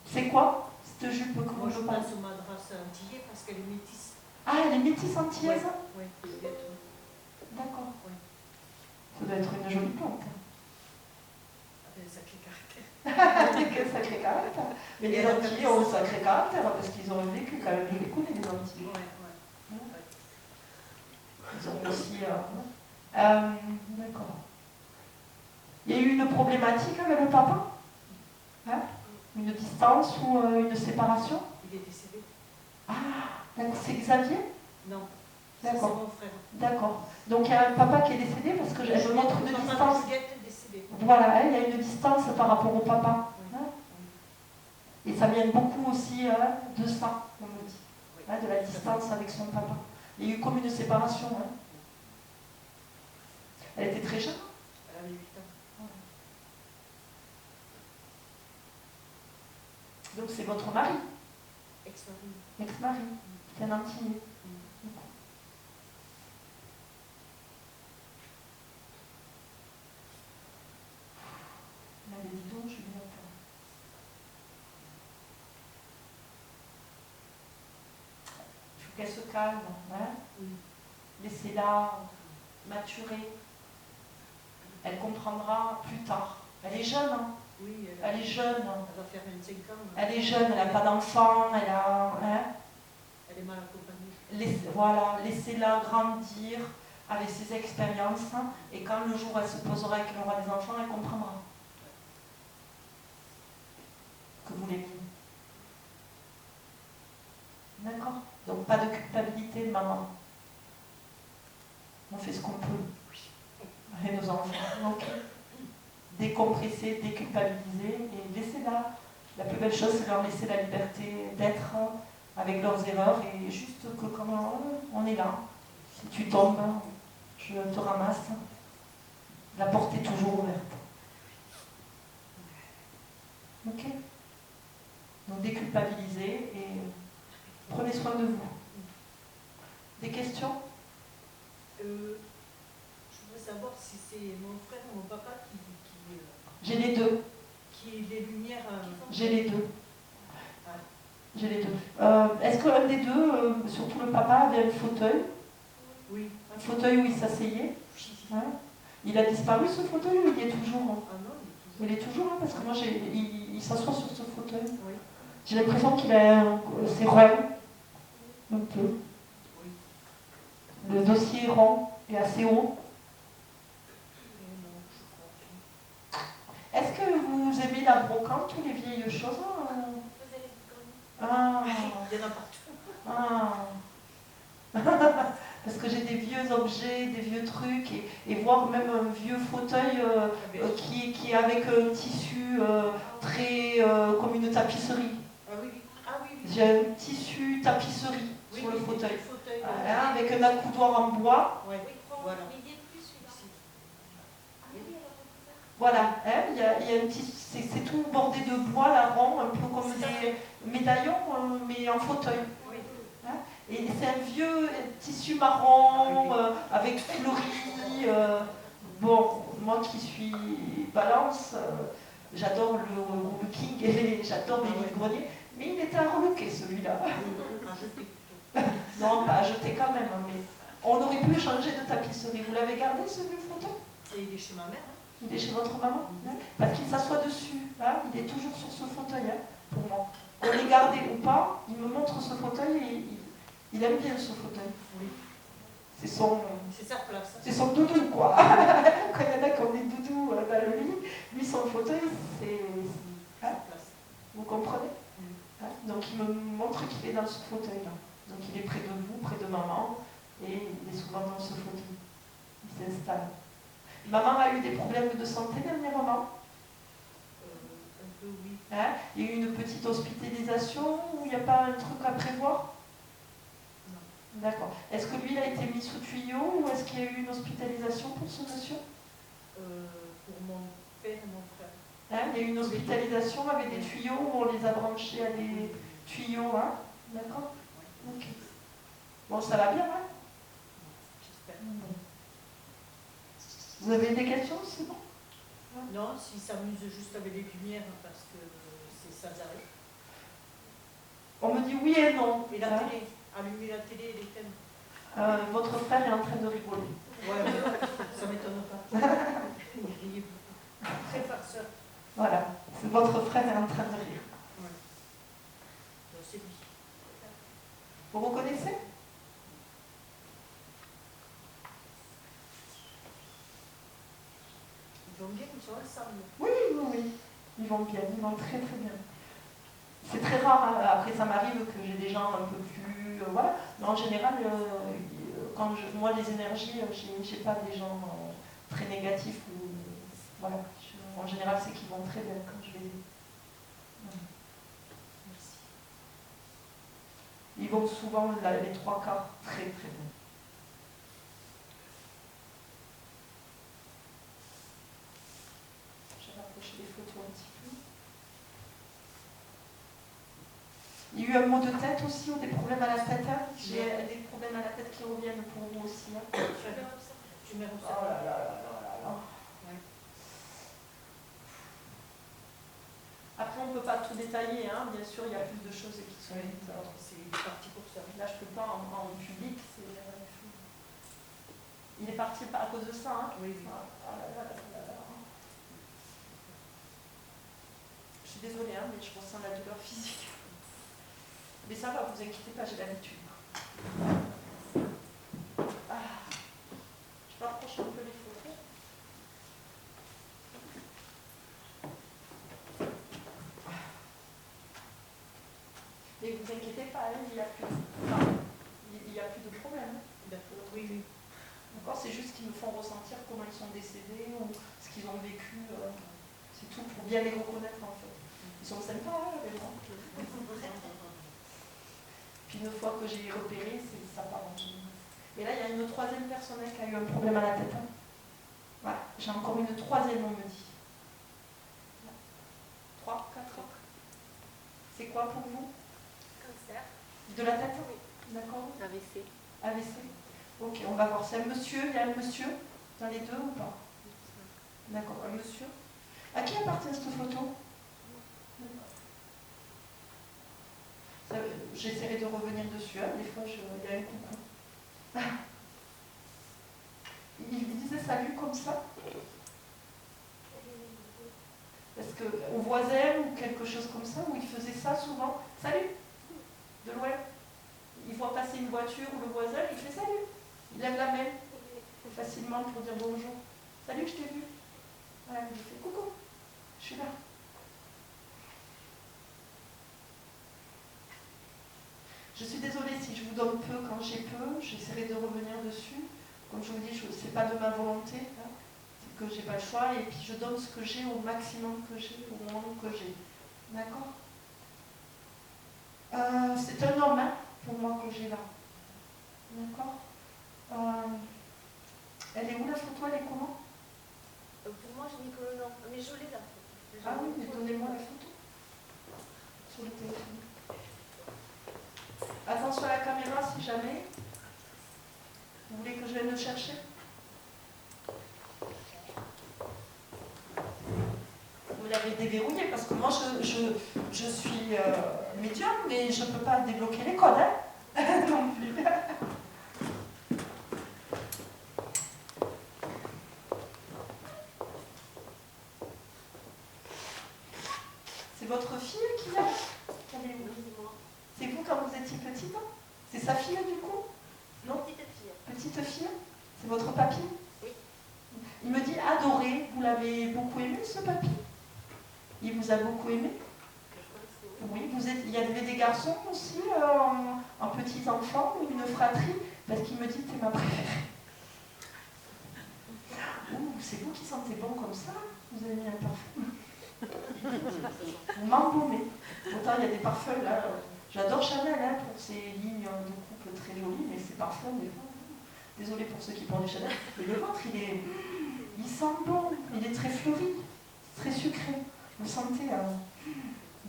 Speaker 1: C'est quoi cette jupe que
Speaker 5: Moi, je
Speaker 1: vous
Speaker 5: pense
Speaker 1: pensez?
Speaker 5: au madras antillais parce qu'elle est métisse.
Speaker 1: Ah, elle est métisse antillaise?
Speaker 5: Oui, peut-être.
Speaker 1: D'accord.
Speaker 5: Oui.
Speaker 1: Ça doit être une jolie plante.
Speaker 5: Avec un sacré caractère.
Speaker 1: Quel sacré caractère. Mais les Antillais ont un sacré caractère parce qu'ils ont vécu quand même. Je les connais, les Antillais.
Speaker 5: Ouais.
Speaker 1: Ils ont aussi... D'accord. Il y a eu une problématique avec le papa? Hein? Une distance ou une séparation?
Speaker 5: Il est décédé.
Speaker 1: Ah, donc c'est Xavier?
Speaker 5: Non. C'est
Speaker 1: D'accord.
Speaker 5: mon frère.
Speaker 1: D'accord. Donc il y a un papa qui est décédé parce que je me montre une
Speaker 5: Maman
Speaker 1: distance.
Speaker 5: Juliette est décédée.
Speaker 1: Voilà, hein, il y a une distance par rapport au papa.
Speaker 5: Oui.
Speaker 1: Hein? Et ça vient beaucoup aussi de ça, on me dit.
Speaker 5: Oui.
Speaker 1: Hein, de la distance avec son papa. Il y a eu comme une séparation. Hein. Elle était très jeune.
Speaker 5: Elle avait 8 ans.
Speaker 1: Donc c'est votre mari,
Speaker 5: Ex-mari.
Speaker 1: ex-mari, c'est un Antillais. faut qu'elle se calme. Hein.
Speaker 5: Oui.
Speaker 1: Laissez-la maturer. Elle comprendra plus tard. Elle est jeune, hein.
Speaker 5: Oui,
Speaker 1: Elle est jeune.
Speaker 5: Elle va faire 25 ans.
Speaker 1: Elle est jeune, elle n'a pas d'enfant, elle a. Hein.
Speaker 5: Elle est mal accompagnée.
Speaker 1: Voilà, laissez-la grandir avec ses expériences, et quand le jour où elle se posera et qu'elle aura des enfants, elle comprendra que vous l'aimez. D'accord? Donc pas de culpabilité de maman. On fait ce qu'on peut. Et nos enfants. Donc, décompresser, déculpabiliser, et laissez-la. La plus belle chose, c'est leur laisser la liberté d'être avec leurs erreurs, et juste que quand on est là. Si tu tombes, je te ramasse. La porte est toujours ouverte. Ok? Donc déculpabilisez et prenez soin de vous. Des questions?
Speaker 5: Je voudrais savoir si c'est mon frère ou mon papa
Speaker 1: J'ai les deux.
Speaker 5: qui les lumières.
Speaker 1: J'ai les deux.
Speaker 5: Ouais.
Speaker 1: J'ai les deux. Est-ce qu'un des deux, surtout le papa, avait un fauteuil?
Speaker 5: Oui.
Speaker 1: Un fauteuil où il s'asseyait? Hein? Il a disparu ce fauteuil ou il y est toujours?
Speaker 5: Ah non,
Speaker 1: Il est toujours là, parce que moi il s'assoit sur ce fauteuil.
Speaker 5: Oui.
Speaker 1: J'ai l'impression qu'il a c'est rond, un peu.
Speaker 5: Oui.
Speaker 1: Le dossier est rond et assez haut.
Speaker 5: Non, je crois.
Speaker 1: Est-ce que vous aimez la brocante ou les vieilles choses? Ah,
Speaker 5: Il y en a partout.
Speaker 1: ah. Parce que j'ai des vieux objets, des vieux trucs, et voir même un vieux fauteuil qui est avec un tissu très comme une tapisserie.
Speaker 5: Ah oui, oui. Ah oui, oui.
Speaker 1: J'ai un tissu tapisserie
Speaker 5: Oui,
Speaker 1: sur le
Speaker 5: oui,
Speaker 1: fauteuil.
Speaker 5: fauteuil.
Speaker 1: Avec un accoudoir en bois.
Speaker 5: Ouais. Voilà.
Speaker 1: Voilà, hein, il y a un petit, c'est tout bordé de bois, là, rond, un peu comme des médaillons, mais en fauteuil.
Speaker 5: Oui.
Speaker 1: Hein, et c'est un vieux tissu marron, avec fleuris. Bon, moi qui suis balance, j'adore le King et j'adore les vide-greniers, mais il était à relooker celui-là.
Speaker 5: À jeter.
Speaker 1: Non, pas à jeter quand même, hein, mais on aurait pu changer de tapisserie. Vous l'avez gardé ce vieux fauteuil?
Speaker 5: Et il est chez ma mère.
Speaker 1: Il est chez votre maman, hein, parce qu'il s'assoit dessus. Hein, il est toujours sur ce fauteuil, hein, pour moi. On l'ait gardé ou pas, il me montre ce fauteuil et il aime bien ce fauteuil.
Speaker 5: Oui.
Speaker 1: C'est son
Speaker 5: place.
Speaker 1: C'est son doudou, quoi. Quand il y en a qui ont des doudous dans le lit, lui, son fauteuil, c'est... Hein, vous comprenez? Hein, donc il me montre qu'il est dans ce fauteuil-là. Donc il est près de vous, près de maman, et il est souvent dans ce fauteuil. Il s'installe. Maman a eu des problèmes de santé dernièrement?
Speaker 5: Un peu, oui.
Speaker 1: Hein? Il y a eu une petite hospitalisation ou il n'y a pas un truc à prévoir?
Speaker 5: Non.
Speaker 1: D'accord. Est-ce que lui, il a été mis sous tuyau ou est-ce qu'il y a eu une hospitalisation pour ce monsieur?
Speaker 5: Pour mon père et mon frère.
Speaker 1: Hein? Il y a eu une hospitalisation avec des tuyaux où on les a branchés à des tuyaux, hein? D'accord? Ok. Bon, ça va bien, hein?
Speaker 5: J'espère.
Speaker 1: Vous avez des questions, c'est bon?
Speaker 5: Non, s'il s'amuse juste avec les lumières, parce que c'est sans arrêt.
Speaker 1: On me dit oui et non.
Speaker 5: Et la
Speaker 1: hein?
Speaker 5: télé, allumer la télé et les thèmes.
Speaker 1: Votre frère est en train de rigoler.
Speaker 5: Ouais, ça m'étonne pas. Il riait beaucoup. Très farceur.
Speaker 1: Voilà, votre frère est en train de rire.
Speaker 5: Ouais. C'est lui.
Speaker 1: Vous reconnaissez?
Speaker 5: Ils vont bien, ils sont ensemble.
Speaker 1: Oui, oui, oui. Ils vont bien, ils vont très très bien. C'est très rare, hein. Après ça m'arrive que j'ai des gens un peu plus... voilà. Mais en général, moi les énergies, j'ai pas des gens très négatifs. Voilà. En général, c'est qu'ils vont très bien quand je les ai.
Speaker 5: Merci.
Speaker 1: Ils vont souvent les trois quarts très très bien. Je vais rapprocher les photos un petit peu. Il y a eu un mot de tête aussi ou des problèmes à la tête, hein? J'ai des problèmes à la tête qui reviennent pour vous aussi. Hein?
Speaker 5: Tu m'as
Speaker 1: Oh là là là là là là.
Speaker 5: Ouais.
Speaker 1: Après on ne peut pas tout détailler, hein. Bien sûr, il y a plus de choses qui sont dites.
Speaker 5: C'est parti pour ça.
Speaker 1: Là, je ne peux pas en public. Il est parti à cause de ça. Hein.
Speaker 5: Oui, oui.
Speaker 1: Ah là là là là là. Je suis désolée, hein, mais je ressens la douleur physique. Mais ça va, vous inquiétez pas, j'ai l'habitude. Ah. Je peux approcher un peu les photos. Mais vous inquiétez pas, hein, il n'y a plus de problème.
Speaker 5: D'accord, oui, oui.
Speaker 1: D'accord, c'est juste qu'ils me font ressentir comment ils sont décédés ou ce qu'ils ont vécu. C'est tout pour bien les reconnaître en fait. Ils sont sympas, hein, les gens. Puis une fois que j'ai repéré, ça part en général. Et là, il y a une troisième personne qui a eu un problème à la tête. Hein. Voilà, j'ai encore une troisième, on me dit. 3, 4 ans. C'est quoi pour vous?
Speaker 4: Cancer.
Speaker 1: De la tête? Oui. D'accord.
Speaker 4: AVC.
Speaker 1: AVC. Ok, on va voir. C'est un monsieur, il y a un monsieur dans les deux ou pas? D'accord, un monsieur. À qui appartient cette photo? J'essaierai de revenir dessus, hein. Des fois il y a un coucou. Il disait salut comme ça? Est-ce qu'au voisin ou quelque chose comme ça, où il faisait ça souvent? Salut! De loin. Il voit passer une voiture ou le voisin, il fait salut. Il lève la main facilement pour dire bonjour. Salut, je t'ai vu. Voilà, il fait coucou, je suis là. Je suis désolée si je vous donne peu quand j'ai peu, j'essaierai de revenir dessus. Comme je vous dis, ce n'est pas de ma volonté, hein. C'est que j'ai pas le choix et puis je donne ce que j'ai au maximum que j'ai, au moment que j'ai. D'accord? C'est un homme, hein, pour moi, que j'ai là. D'accord? Elle est où la photo? Elle est comment?
Speaker 4: Pour moi, je n'ai que le nom. Mais je l'ai la photo.
Speaker 1: Ah oui, mais donnez-moi la photo. Sur le téléphone. Attention à la caméra si jamais. Vous voulez que je vienne le chercher? Vous l'avez déverrouillé parce que moi je suis médium, mais je ne peux pas débloquer les codes, hein. Non plus. C'est votre fille qui l'a? Elle est où? C'est vous quand vous étiez petite? C'est sa fille du coup? Non?
Speaker 4: Petite fille.
Speaker 1: Petite fille? C'est votre papy?
Speaker 4: Oui.
Speaker 1: Il me dit adoré. Vous l'avez beaucoup aimé ce papy? Il vous a beaucoup aimé? Oui. Il y avait des garçons aussi en petits enfants, une fratrie, parce qu'il me dit t'es ma préférée. Ouh, c'est vous qui sentez bon comme ça? Vous avez mis un parfum? Vous m'embaumez. Autant il y a des parfums là. J'adore Chanel hein, pour ses lignes de coupe très jolies, mais ces parfums, des fois. Désolée pour ceux qui portent du Chanel. Mais le vôtre, il sent bon. Il est très fleuri, très sucré. Vous sentez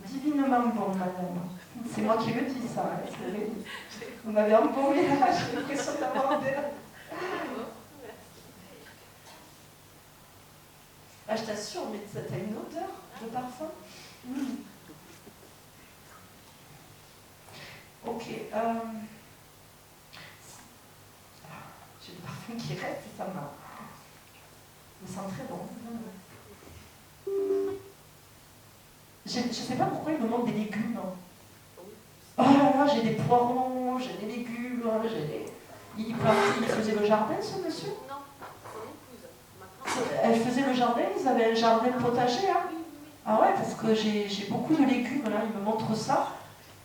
Speaker 1: divinement bon, madame. C'est moi qui le dis ça. Hein, vous m'avez embaumé là. J'ai l'impression d'avoir un verre. Ah, je t'assure, mais t'as une odeur de parfum. Ok. J'ai le parfum qui reste, ça me sent très bon. Je ne sais pas pourquoi il me manque des légumes. Oh là là, j'ai des poireaux, j'ai des légumes, Il faisait le jardin, ce monsieur?
Speaker 4: Non, son épouse.
Speaker 1: Elle faisait le jardin, ils avaient un jardin potager, hein? Ah ouais, parce que j'ai beaucoup de légumes, là, il me montre ça.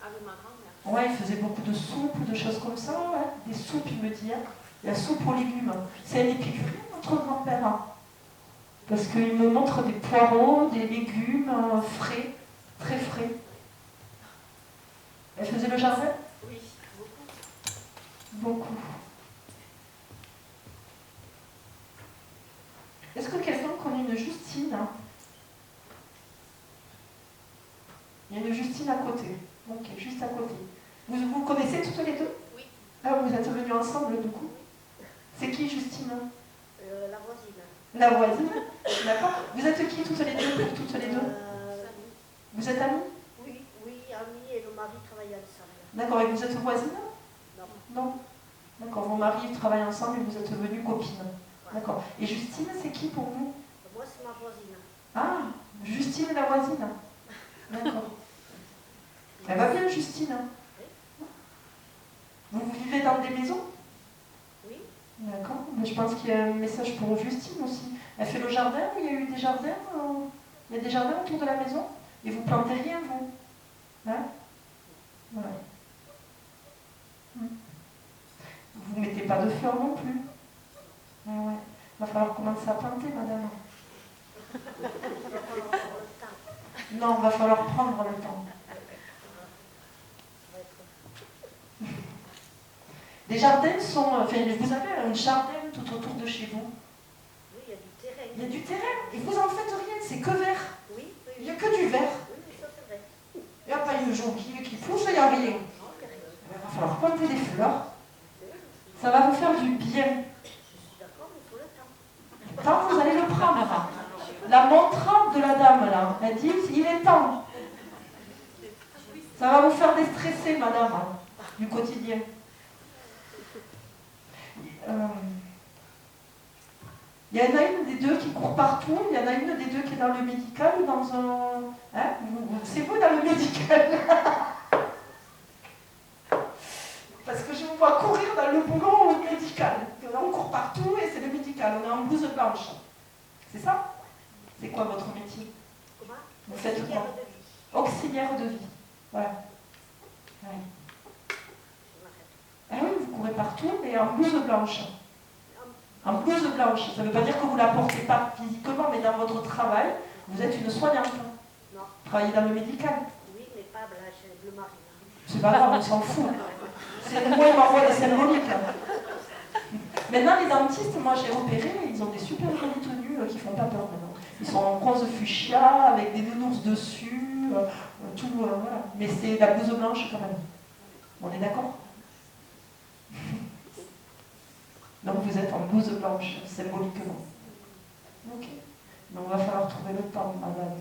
Speaker 4: Avec ma grand-mère.
Speaker 1: Ouais, il faisait beaucoup de soupes, de choses comme ça, ouais. Des soupes, il me dit, hein. La soupe aux légumes. C'est un épicurien, notre grand-père. Hein. Parce qu'il me montre des poireaux, des légumes frais, très frais. Elle faisait le jardin?
Speaker 4: Oui, beaucoup.
Speaker 1: Beaucoup. Est-ce que quelqu'un connaît une Justine? Il y a une Justine à côté. Ok, juste à côté. Vous connaissez toutes les deux?
Speaker 4: Oui.
Speaker 1: Ah, vous êtes venus ensemble du coup? C'est qui Justine?
Speaker 4: La voisine.
Speaker 1: La voisine? D'accord. Vous êtes qui toutes les deux? Toutes les deux? Vous êtes amis?
Speaker 6: Oui, amis et le mari travaillent ensemble.
Speaker 1: D'accord, et vous êtes voisines?
Speaker 6: Non.
Speaker 1: Non. D'accord, vos maris travaillent ensemble et vous êtes devenues copines. D'accord. Et Justine, c'est qui pour vous?
Speaker 6: Moi, c'est ma voisine.
Speaker 1: Ah, Justine est la voisine. D'accord. Elle va bien, Justine. Vous vivez dans des maisons?
Speaker 6: Oui.
Speaker 1: D'accord. Mais je pense qu'il y a un message pour Justine aussi. Elle fait le jardin? Il y a eu des jardins? Il y a des jardins autour de la maison? Et vous plantez rien, vous? Hein? Voilà. Vous ne mettez pas de fleurs non plus. Ouais, ouais. Il va falloir commencer à planter, madame. Non, il va falloir prendre le temps. Les jardins sont... Enfin, vous avez un jardin tout autour de chez vous.
Speaker 6: Oui, il y a du terrain.
Speaker 1: Il y a du terrain. Et vous en faites rien, c'est que vert.
Speaker 6: Oui.
Speaker 1: Il n'y a que du vert.
Speaker 6: Oui, ça c'est vrai.
Speaker 1: Il n'y a pas une jonquille qui pousse, il n'y a rien.
Speaker 6: Non, il y a rien.
Speaker 1: Il va falloir planter des fleurs. Ça va vous faire du bien.
Speaker 6: Je suis d'accord, mais il faut le temps.
Speaker 1: Quand vous allez le prendre. La montre de la dame, là, elle dit, il est temps. Ça va vous faire déstresser, madame, du quotidien. Il y en a une des deux qui court partout, il y en a une des deux qui est dans le médical ou dans un... Hein? C'est vous dans le médical. Parce que je vous vois courir dans le boulot au médical. On court partout et c'est le médical, on est en blouse blanche. C'est ça? C'est quoi votre métier?
Speaker 6: Comment?
Speaker 1: Vous faites
Speaker 6: Auxiliaire
Speaker 1: quoi?
Speaker 6: de vie.
Speaker 1: Auxiliaire de vie. Voilà. Oui. Ah oui, vous courez partout et en blouse blanche. En blouse blanche. Ça ne veut pas dire que vous ne la portez pas physiquement, mais dans votre travail, vous êtes une soignante.
Speaker 6: Non.
Speaker 1: Vous travaillez dans le médical.
Speaker 6: Oui, mais pas blanche, bleu marine.
Speaker 1: C'est pas grave, on s'en fout. C'est moi, il m'envoie des symboliques. Maintenant, les dentistes, moi j'ai repéré, ils ont des super jolies tenues qui font pas peur maintenant. Ils sont en rose fuchsia, avec des nounours dessus, tout, voilà. Mais c'est la blouse blanche quand même. On est d'accord? Donc vous êtes en blouse blanche, symboliquement. Ok. Donc il va falloir trouver le temps, madame.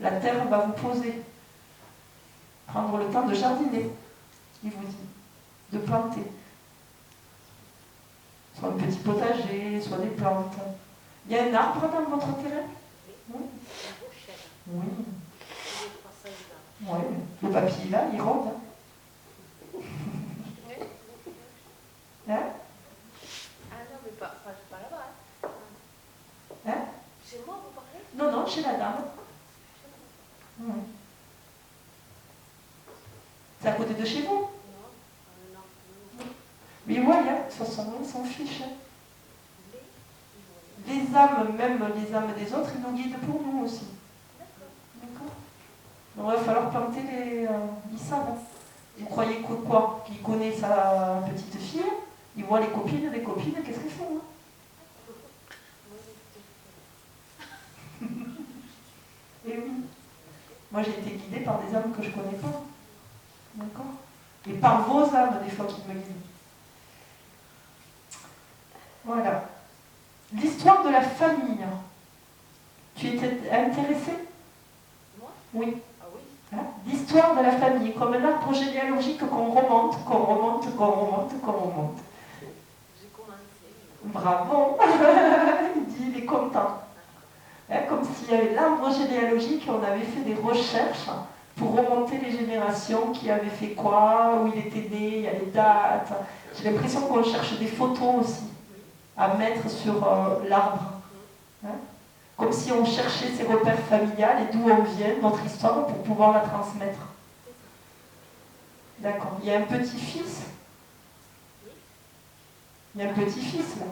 Speaker 1: La terre va vous poser. Prendre le temps de jardiner, il vous dit. De planter. Soit un petit potager, soit des plantes. Il y a un arbre dans votre terrain? Oui. Oui. Oui. Le papier là, il rôde. Hein?
Speaker 4: Ah non, mais pas là-bas.
Speaker 1: Hein?
Speaker 4: Chez moi, vous parlez?
Speaker 1: Non, non, chez la dame. Oui. C'est à côté de chez vous?
Speaker 4: Non.
Speaker 1: Mais voilà, ça s'en fiche. Les âmes, même les âmes des autres, ils nous guident pour nous aussi. D'accord. Donc il va falloir planter les... ils savent. Vous croyez que quoi? Qu'il connaît sa petite fille, il voit les copines, qu'est-ce qu'elles font? Et oui. Moi j'ai été guidée par des âmes que je ne connais pas. D'accord. Et par vos âmes, des fois, qui me guident. Voilà. L'histoire de la famille. Tu étais intéressée?
Speaker 4: Moi?
Speaker 1: Oui.
Speaker 4: Ah oui.
Speaker 1: Hein? L'histoire de la famille, comme un arbre généalogique qu'on remonte.
Speaker 4: J'ai commencé.
Speaker 1: Bravo. Il dit, il est content. Hein, comme s'il y avait l'arbre généalogique, on avait fait des recherches pour remonter les générations, qui avaient fait quoi, où il était né, il y a les dates. J'ai l'impression qu'on cherche des photos aussi à mettre sur l'arbre. Hein? Comme si on cherchait ses repères familiales et d'où on vient, notre histoire, pour pouvoir la transmettre. D'accord. Il y a un petit-fils. Il y a un petit-fils là.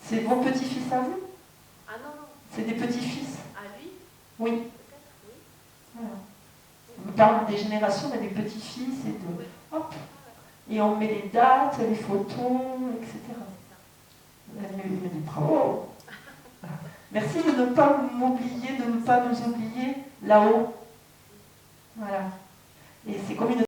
Speaker 1: C'est vos petits-fils à vous?
Speaker 4: Ah non.
Speaker 1: C'est des petits-fils?
Speaker 4: À lui?
Speaker 1: Oui.
Speaker 4: Peut-être, oui.
Speaker 1: Voilà. On parle des générations, mais des petits-fils et de... Hop. Et on met les dates, les photos, etc. Elle me dit bravo. Merci de ne pas m'oublier, de ne pas nous oublier là-haut. Voilà. Et c'est comme une